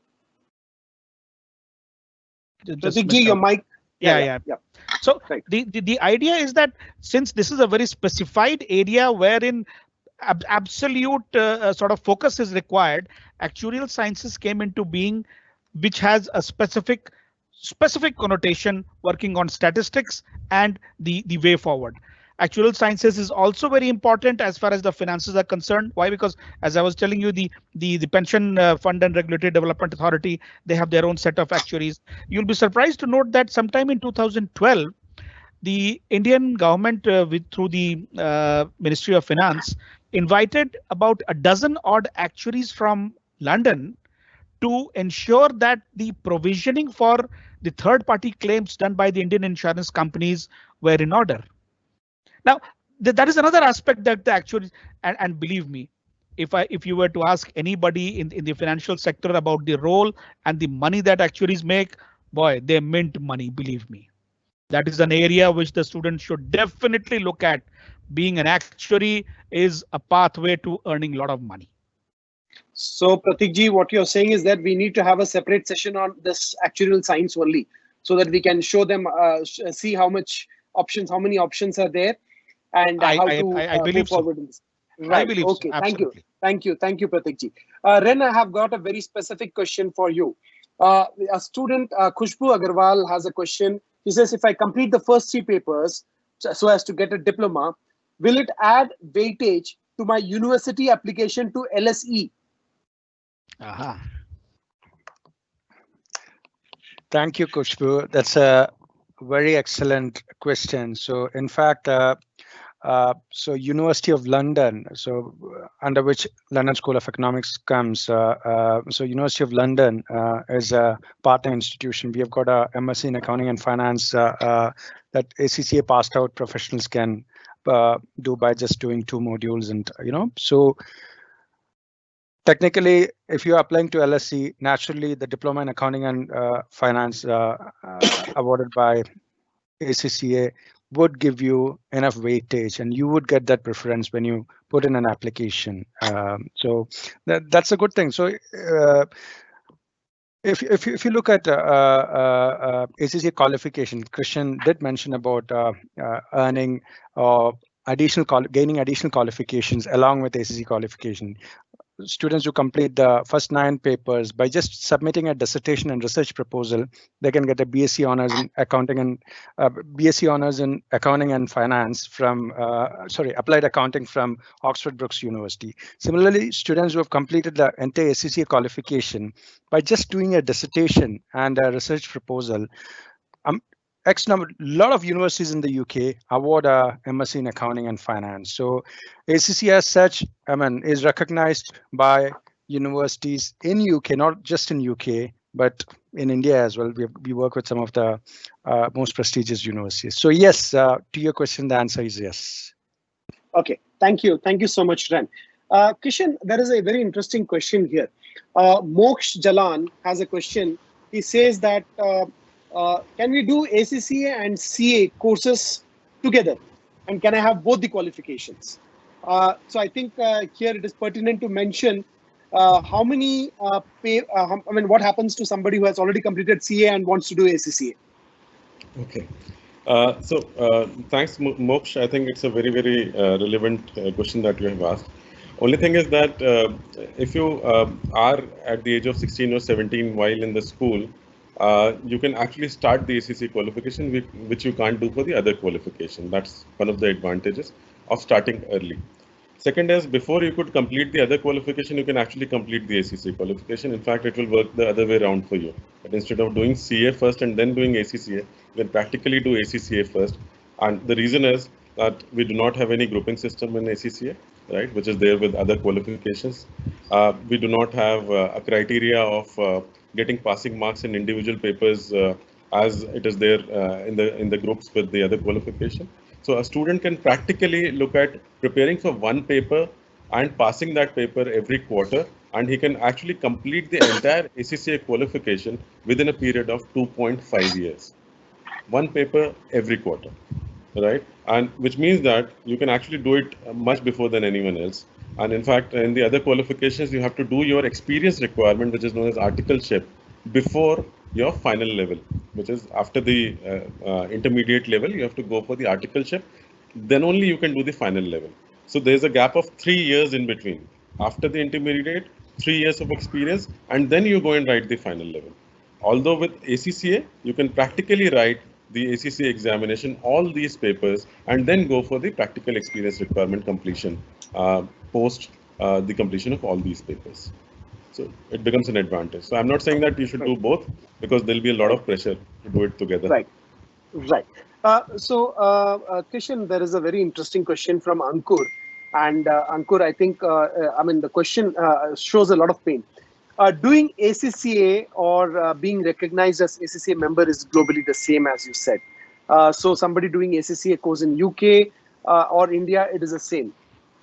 Speaker 1: Pratik ji, your mic.
Speaker 3: Yeah. So
Speaker 1: right.
Speaker 3: the idea is that since this is a very specified area wherein absolute sort of focus is required, actuarial sciences came into being, which has a specific connotation working on statistics and the way forward. Actuarial sciences is also very important as far as the finances are concerned. Why? Because as I was telling you, the Pension Fund and Regulatory Development Authority, they have their own set of actuaries. You'll be surprised to note that sometime in 2012, the Indian government through the Ministry of Finance invited about a dozen odd actuaries from London to ensure that the provisioning for the third party claims done by the Indian insurance companies were in order. Now, that is another aspect that the actuaries, and believe me, if you were to ask anybody in the financial sector about the role and the money that actuaries make, boy, they mint money, believe me. That is an area which the students should definitely look at. Being an actuary is a pathway to earning a lot of money.
Speaker 1: So Pratik ji, what you're saying is that we need to have a separate session on this actuarial science only, so that we can show them, see how many options are there, and how to move forward in this. Right. Okay. So. Thank you, Pratik ji. Ren, I have got a very specific question for you. A student, Khushbu Agarwal, has a question. He says, if I complete the first 3 papers so as to get a diploma, will it add weightage to my university application to LSE?
Speaker 4: Thank you, Khushbu. That's a very excellent question. So in fact, so University of London, so under which London School of Economics comes, so University of London is a partner institution. We have got a MSc in Accounting and Finance that ACCA passed out professionals can do by just doing 2 modules, and so technically, if you're applying to LSE, naturally the diploma in Accounting and Finance awarded by ACCA would give you enough weightage, and you would get that preference when you put in an application. So that's a good thing. So if you look at ACCA qualification, Christian did mention about earning gaining additional qualifications along with ACCA qualification. Students who complete the first 9 papers by just submitting a dissertation and research proposal, they can get a BSc honors in accounting and BSc honors in accounting and finance from applied accounting from Oxford Brookes University. Similarly, students who have completed the entire ACCA qualification by just doing a dissertation and a research proposal, a lot of universities in the UK award a MSc in Accounting and Finance. So ACCA as such, is recognized by universities in UK, not just in UK, but in India as well. We work with some of the most prestigious universities. So yes, to your question, the answer is yes.
Speaker 1: Okay, thank you so much, Ren. Kishan, there is a very interesting question here. Moksh Jalan has a question. He says that can we do ACCA and CA courses together, and can I have both the qualifications? So I think here it is pertinent to mention how many what happens to somebody who has already completed CA and wants to do ACCA?
Speaker 5: Okay. Thanks, Moksh. I think it's a very, very relevant question that you have asked. Only thing is that if you are at the age of 16 or 17 while in the school, you can actually start the ACCA qualification, which you can't do for the other qualification. That's one of the advantages of starting early. Second is, before you could complete the other qualification, you can actually complete the ACCA qualification. In fact, it will work the other way around for you. But instead of doing CA first and then doing ACCA, you can practically do ACCA first. And the reason is that we do not have any grouping system in ACCA, right, which is there with other qualifications. We do not have a criteria of getting passing marks in individual papers as it is there in the groups with the other qualification. So a student can practically look at preparing for one paper and passing that paper every quarter, and he can actually complete the entire ACCA qualification within a period of 2.5 years. One paper every quarter, right? And which means that you can actually do it much before than anyone else. And in fact, in the other qualifications, you have to do your experience requirement, which is known as articleship, before your final level, which is after the intermediate level, you have to go for the articleship. Then only you can do the final level. So there's a gap of 3 years in between. After the intermediate, 3 years of experience, and then you go and write the final level. Although with ACCA, you can practically write the ACCA examination, all these papers, and then go for the practical experience requirement completion post the completion of all these papers. So it becomes an advantage. So I'm not saying that you should do both, because there'll be a lot of pressure to do it together.
Speaker 1: Right. Right. Kishan, there is a very interesting question from Ankur. And Ankur, I think, the question shows a lot of pain. Doing ACCA or being recognized as ACCA member is globally the same, as you said. So somebody doing ACCA course in UK or India, it is the same.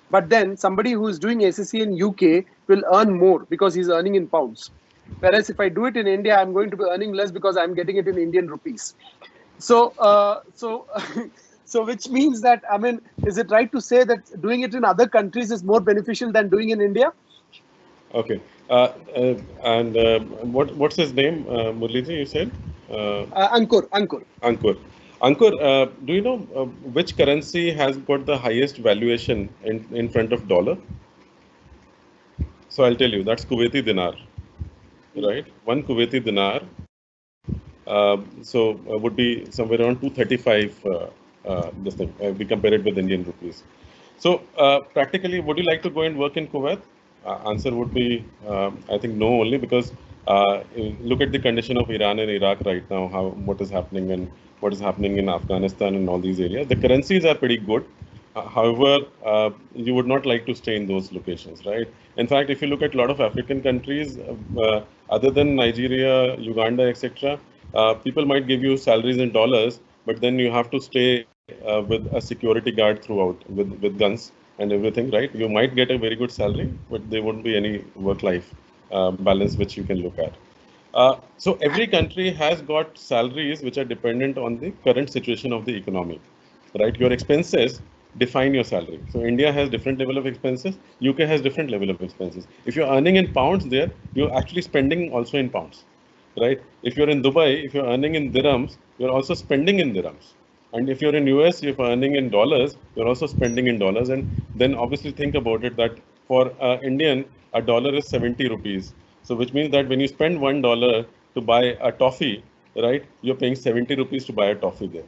Speaker 1: But then somebody who is doing ACCA in UK will earn more because he's earning in pounds. Whereas if I do it in India, I'm going to be earning less because I'm getting it in Indian rupees. So which means that, is it right to say that doing it in other countries is more beneficial than doing in India?
Speaker 5: Okay. What's his name? Murliji, you said?
Speaker 1: Ankur.
Speaker 5: Ankur, do you know which currency has got the highest valuation in front of dollar? So I'll tell you, that's Kuwaiti dinar, right? One Kuwaiti dinar would be somewhere around 235. This thing we compare it with Indian rupees. So practically, would you like to go and work in Kuwait? Answer would be, I think no, only because look at the condition of Iran and Iraq right now, what is happening and what is happening in Afghanistan and all these areas. The currencies are pretty good. However, you would not like to stay in those locations, right? In fact, if you look at a lot of African countries, other than Nigeria, Uganda, etc., people might give you salaries in dollars, but then you have to stay with a security guard throughout, with guns and everything, right? You might get a very good salary, but there won't be any work-life balance which you can look at. So every country has got salaries which are dependent on the current situation of the economy, right? Your expenses define your salary. So India has different level of expenses. UK has different level of expenses. If you're earning in pounds there, you're actually spending also in pounds, right? If you're in Dubai, if you're earning in dirhams, you're also spending in dirhams. And if you're in US, if you're earning in dollars, you're also spending in dollars. And then obviously think about it that for Indian, a dollar is 70 rupees. So which means that when you spend $1 to buy a toffee, right, you're paying 70 rupees to buy a toffee there.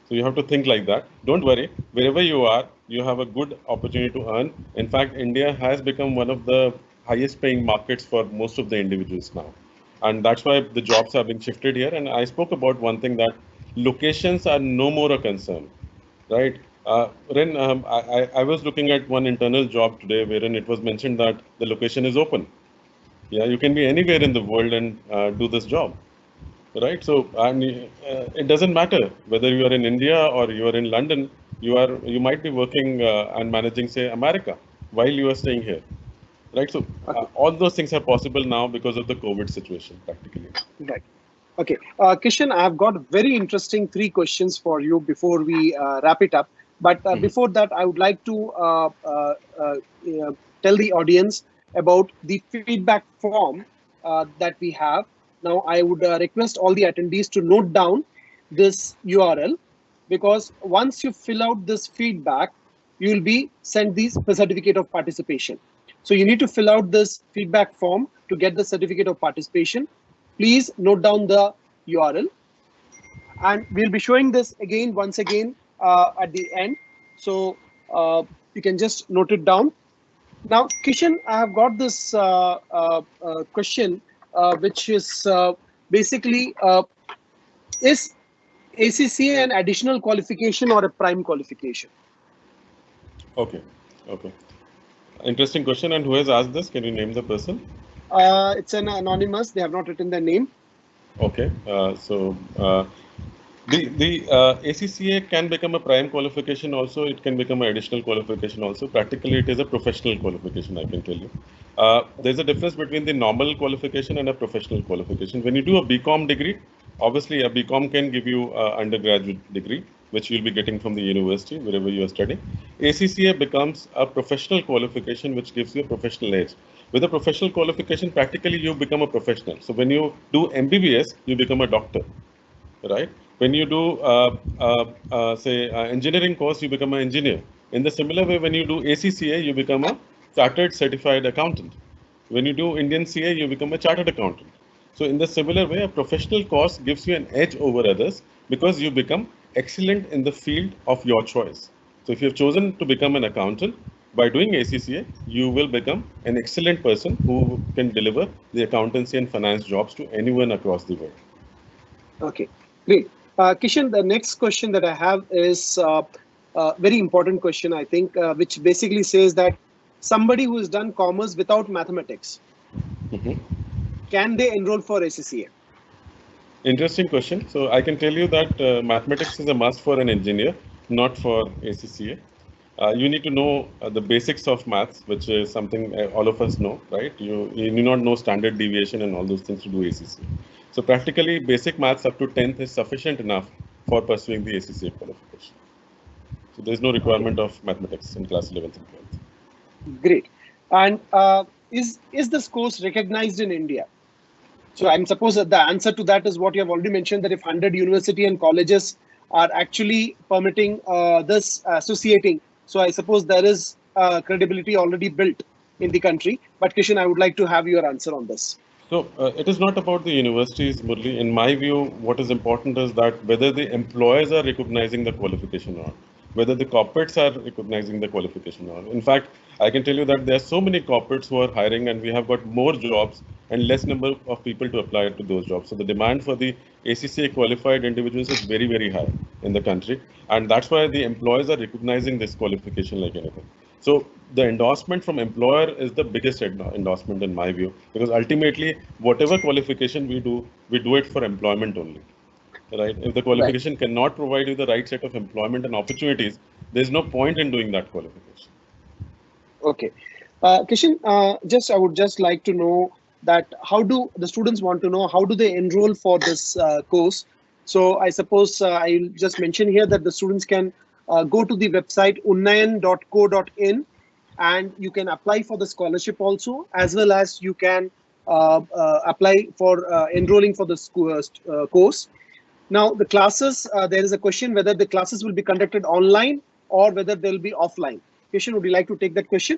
Speaker 5: So you have to think like that. Don't worry, wherever you are, you have a good opportunity to earn. In fact, India has become one of the highest paying markets for most of the individuals now. And that's why the jobs are being shifted here. And I spoke about one thing, that locations are no more a concern, right? Ren, I was looking at one internal job today wherein it was mentioned that the location is open. Yeah, you can be anywhere in the world and do this job, right? So it doesn't matter whether you are in India or you are in London. You might be working and managing, say, America while you are staying here, right? So all those things are possible now because of the COVID situation, practically.
Speaker 1: Right. Okay, Kishan, I have got very interesting 3 questions for you before we wrap it up. But before that, I would like to tell the audience about the feedback form that we have. Now, I would request all the attendees to note down this URL, because once you fill out this feedback, you will be sent the certificate of participation. So you need to fill out this feedback form to get the certificate of participation. Please note down the URL, and we'll be showing this once again at the end. So you can just note it down. Now, Kishan, I have got this question, which is basically, is ACCA an additional qualification or a prime qualification?
Speaker 5: Okay. Interesting question. And who has asked this? Can you name the person?
Speaker 1: It's an anonymous. They have not written their name.
Speaker 5: Okay, the ACCA can become a prime qualification also. It can become an additional qualification also. Practically, it is a professional qualification, I can tell you. There's a difference between the normal qualification and a professional qualification. When you do a BCom degree, obviously a BCom can give you an undergraduate degree, which you'll be getting from the university, wherever you are studying. ACCA becomes a professional qualification, which gives you a professional edge. With a professional qualification, practically you become a professional. So when you do MBBS, you become a doctor, right? When you do, say, engineering course, you become an engineer. In the similar way, when you do ACCA, you become a chartered certified accountant. When you do Indian CA, you become a chartered accountant. So in the similar way, a professional course gives you an edge over others because you become excellent in the field of your choice. So if you have chosen to become an accountant, by doing ACCA, you will become an excellent person who can deliver the accountancy and finance jobs to anyone across the world.
Speaker 1: Okay, great. Kishan, the next question that I have is a very important question, I think, which basically says that somebody who has done commerce without mathematics,
Speaker 5: Mhm.
Speaker 1: can they enroll for ACCA?
Speaker 5: Interesting question. So I can tell you that mathematics is a must for an engineer, not for ACCA. You need to know the basics of maths, which is something all of us know, right? You need not know standard deviation and all those things to do ACCA. So practically, basic maths up to 10th is sufficient enough for pursuing the ACCA qualification. So there's no requirement of mathematics in class 11th and 12th.
Speaker 1: Great. And is this course recognized in India? So I'm suppose that the answer to that is what you have already mentioned, that if 100 university and colleges are actually permitting this associating, so I suppose there is credibility already built in the country. But Kishan, I would like to have your answer on this.
Speaker 5: So it is not about the universities, Murli. In my view, what is important is that whether the employers are recognizing the qualification or not, whether the corporates are recognizing the qualification or not. In fact, I can tell you that there are so many corporates who are hiring, and we have got more jobs and less number of people to apply to those jobs. So the demand for the ACCA qualified individuals is very, very high in the country, and that's why the employers are recognizing this qualification like anything. So the endorsement from employer is the biggest endorsement in my view, because ultimately, whatever qualification we do it for employment only, right? If the
Speaker 1: Right.
Speaker 5: qualification cannot provide you the right set of employment and opportunities, there's no point in doing that qualification.
Speaker 1: Okay. Kishan, I would just like to know that how do the students want to know how do they enroll for this course? So I suppose I'll just mention here that the students can go to the website unnayan.co.in and you can apply for the scholarship also, as well as you can apply for enrolling for the course. Now, the classes, there is a question whether the classes will be conducted online or whether they'll be offline. Kishan, would you like to take that question?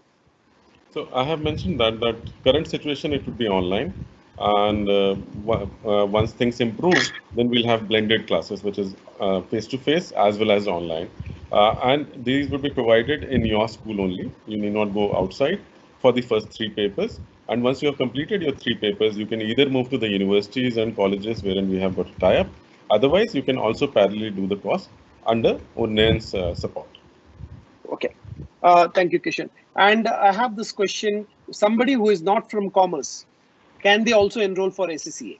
Speaker 5: So I have mentioned that current situation it would be online, and once things improve, then we'll have blended classes, which is face to face as well as online, and these will be provided in your school only. You need not go outside for the first 3 papers. And once you have completed your 3 papers, you can either move to the universities and colleges wherein we have got a tie-up. Otherwise, you can also parallelly do the course under Unnayan's support.
Speaker 1: Okay. Thank you, Kishan. And I have this question. Somebody who is not from commerce, can they also enroll for ACCA?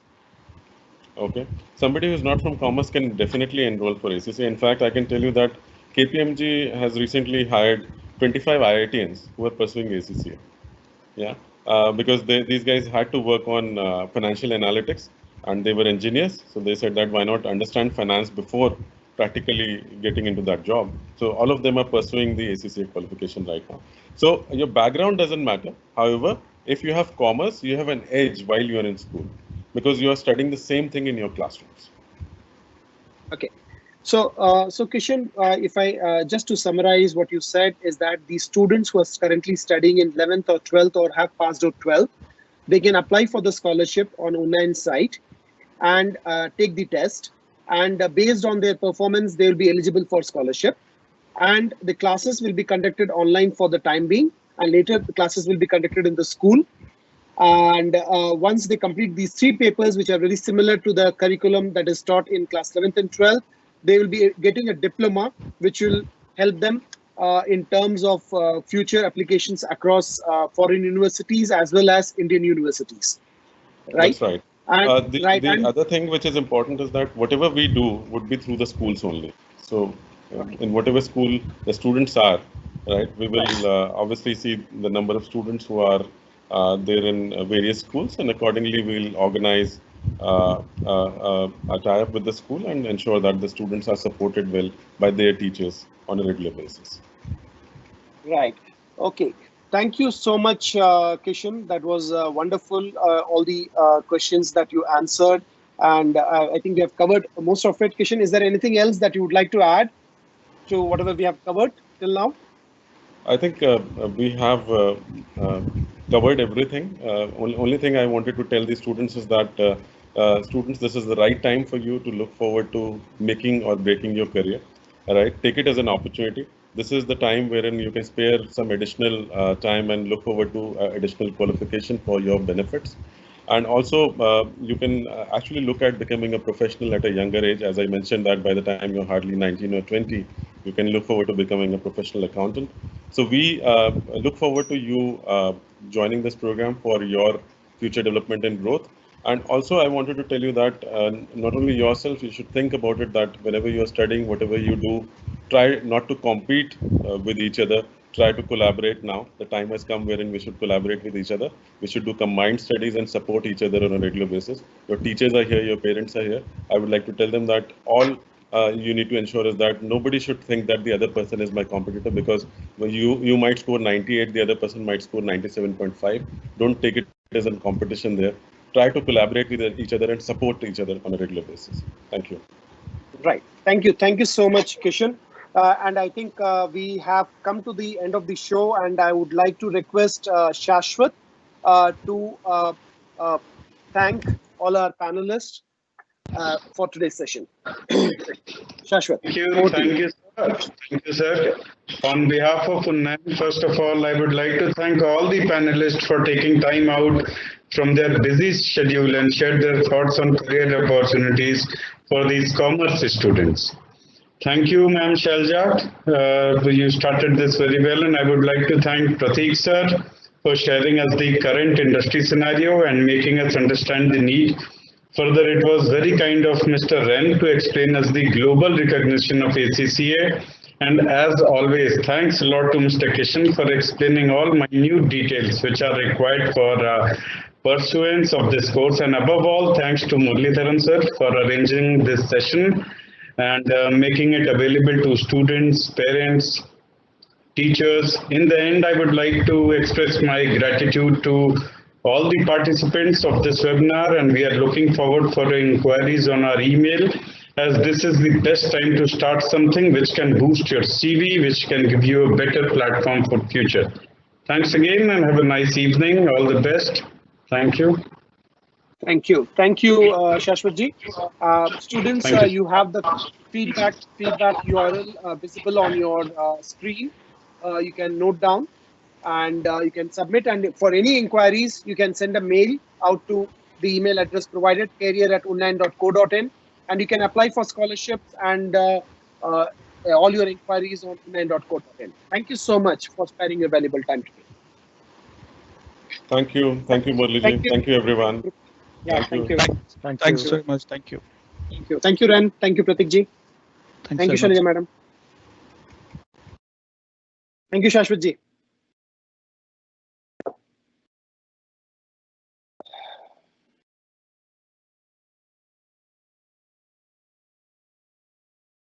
Speaker 5: Okay. Somebody who's not from commerce can definitely enroll for ACCA. In fact, I can tell you that KPMG has recently hired 25 IITians who are pursuing ACCA. Yeah. Because these guys had to work on financial analytics and they were engineers. So they said that why not understand finance before practically getting into that job. So all of them are pursuing the ACCA qualification right now. So your background doesn't matter. However, if you have commerce, you have an edge while you are in school because you are studying the same thing in your classrooms.
Speaker 1: Okay. So, Kishan, if I just to summarize what you said is that the students who are currently studying in 11th or 12th or have passed out 12th, they can apply for the scholarship on online site and take the test. And based on their performance, they will be eligible for scholarship. And the classes will be conducted online for the time being. And later, the classes will be conducted in the school. And once they complete these 3 papers, which are very similar to the curriculum that is taught in class 11th and 12th, they will be getting a diploma, which will help them in terms of future applications across foreign universities as well as Indian universities. Right?
Speaker 5: That's right.
Speaker 1: And
Speaker 5: The other thing which is important is that whatever we do would be through the schools only. So in whatever school the students are, right, we will obviously see the number of students who are there in various schools, and accordingly we'll organize a tie-up with the school and ensure that the students are supported well by their teachers on a regular basis.
Speaker 1: Right. Okay. Thank you so much, Kishan. That was wonderful. All the questions that you answered, and I think we have covered most of it. Kishan, is there anything else that you would like to add to whatever we have covered till now?
Speaker 5: I think we have covered everything. Only thing I wanted to tell the students is that students, this is the right time for you to look forward to making or breaking your career. All right, take it as an opportunity. This is the time wherein you can spare some additional time and look forward to additional qualification for your benefits. And also, you can actually look at becoming a professional at a younger age. As I mentioned, that by the time you're hardly 19 or 20, you can look forward to becoming a professional accountant. So we look forward to you joining this program for your future development and growth. And also, I wanted to tell you that not only yourself, you should think about it that whenever you're studying, whatever you do, try not to compete with each other. Try to collaborate now. The time has come wherein we should collaborate with each other. We should do combined studies and support each other on a regular basis. Your teachers are here, your parents are here. I would like to tell them that all you need to ensure is that nobody should think that the other person is my competitor, because when you might score 98, the other person might score 97.5. Don't take it as a competition there. Try to collaborate with each other and support each other on a regular basis. Thank you.
Speaker 1: Right. Thank you. Thank you so much, Kishan. And I think we have come to the end of the show, and I would like to request Shashwat to thank all our panelists for today's session. Shashwat.
Speaker 6: Thank you, sir. Thank you, sir. On behalf of UNNAN, first of all, I would like to thank all the panelists for taking time out from their busy schedule and share their thoughts on career opportunities for these commerce students. Thank you, Ma'am Shailja. You started this very well, and I would like to thank Prateek sir for sharing us the current industry scenario and making us understand the need. Further, it was very kind of Mr. Ren to explain us the global recognition of ACCA. And as always, thanks a lot to Mr. Kishan for explaining all minute details which are required for pursuance of this course. And above all, thanks to Muralidharan sir for arranging this session and making it available to students, parents, teachers. In the end, I would like to express my gratitude to all the participants of this webinar, and we are looking forward for inquiries on our email, as this is the best time to start something which can boost your CV, which can give you a better platform for future. Thanks again and have a nice evening. All the best. Thank you.
Speaker 1: Thank you. Thank you, Shashwatji. Students, you have the feedback URL visible on your screen. You can note down and you can submit. And for any inquiries, you can send a mail out to the email address provided, career@unnan.co.in, and you can apply for scholarships and all your inquiries on unnan.co.in. Thank you so much for sparing your valuable time today.
Speaker 5: Thank you. Thank you, Muraliji. Thank you, everyone.
Speaker 1: Yeah, thank you.
Speaker 3: Thanks very much. Thank you.
Speaker 1: Thank you. Thank you, Ren. Thank you, Prateek ji. Thank you, Shailaja madam. Thank you, Shashwat ji.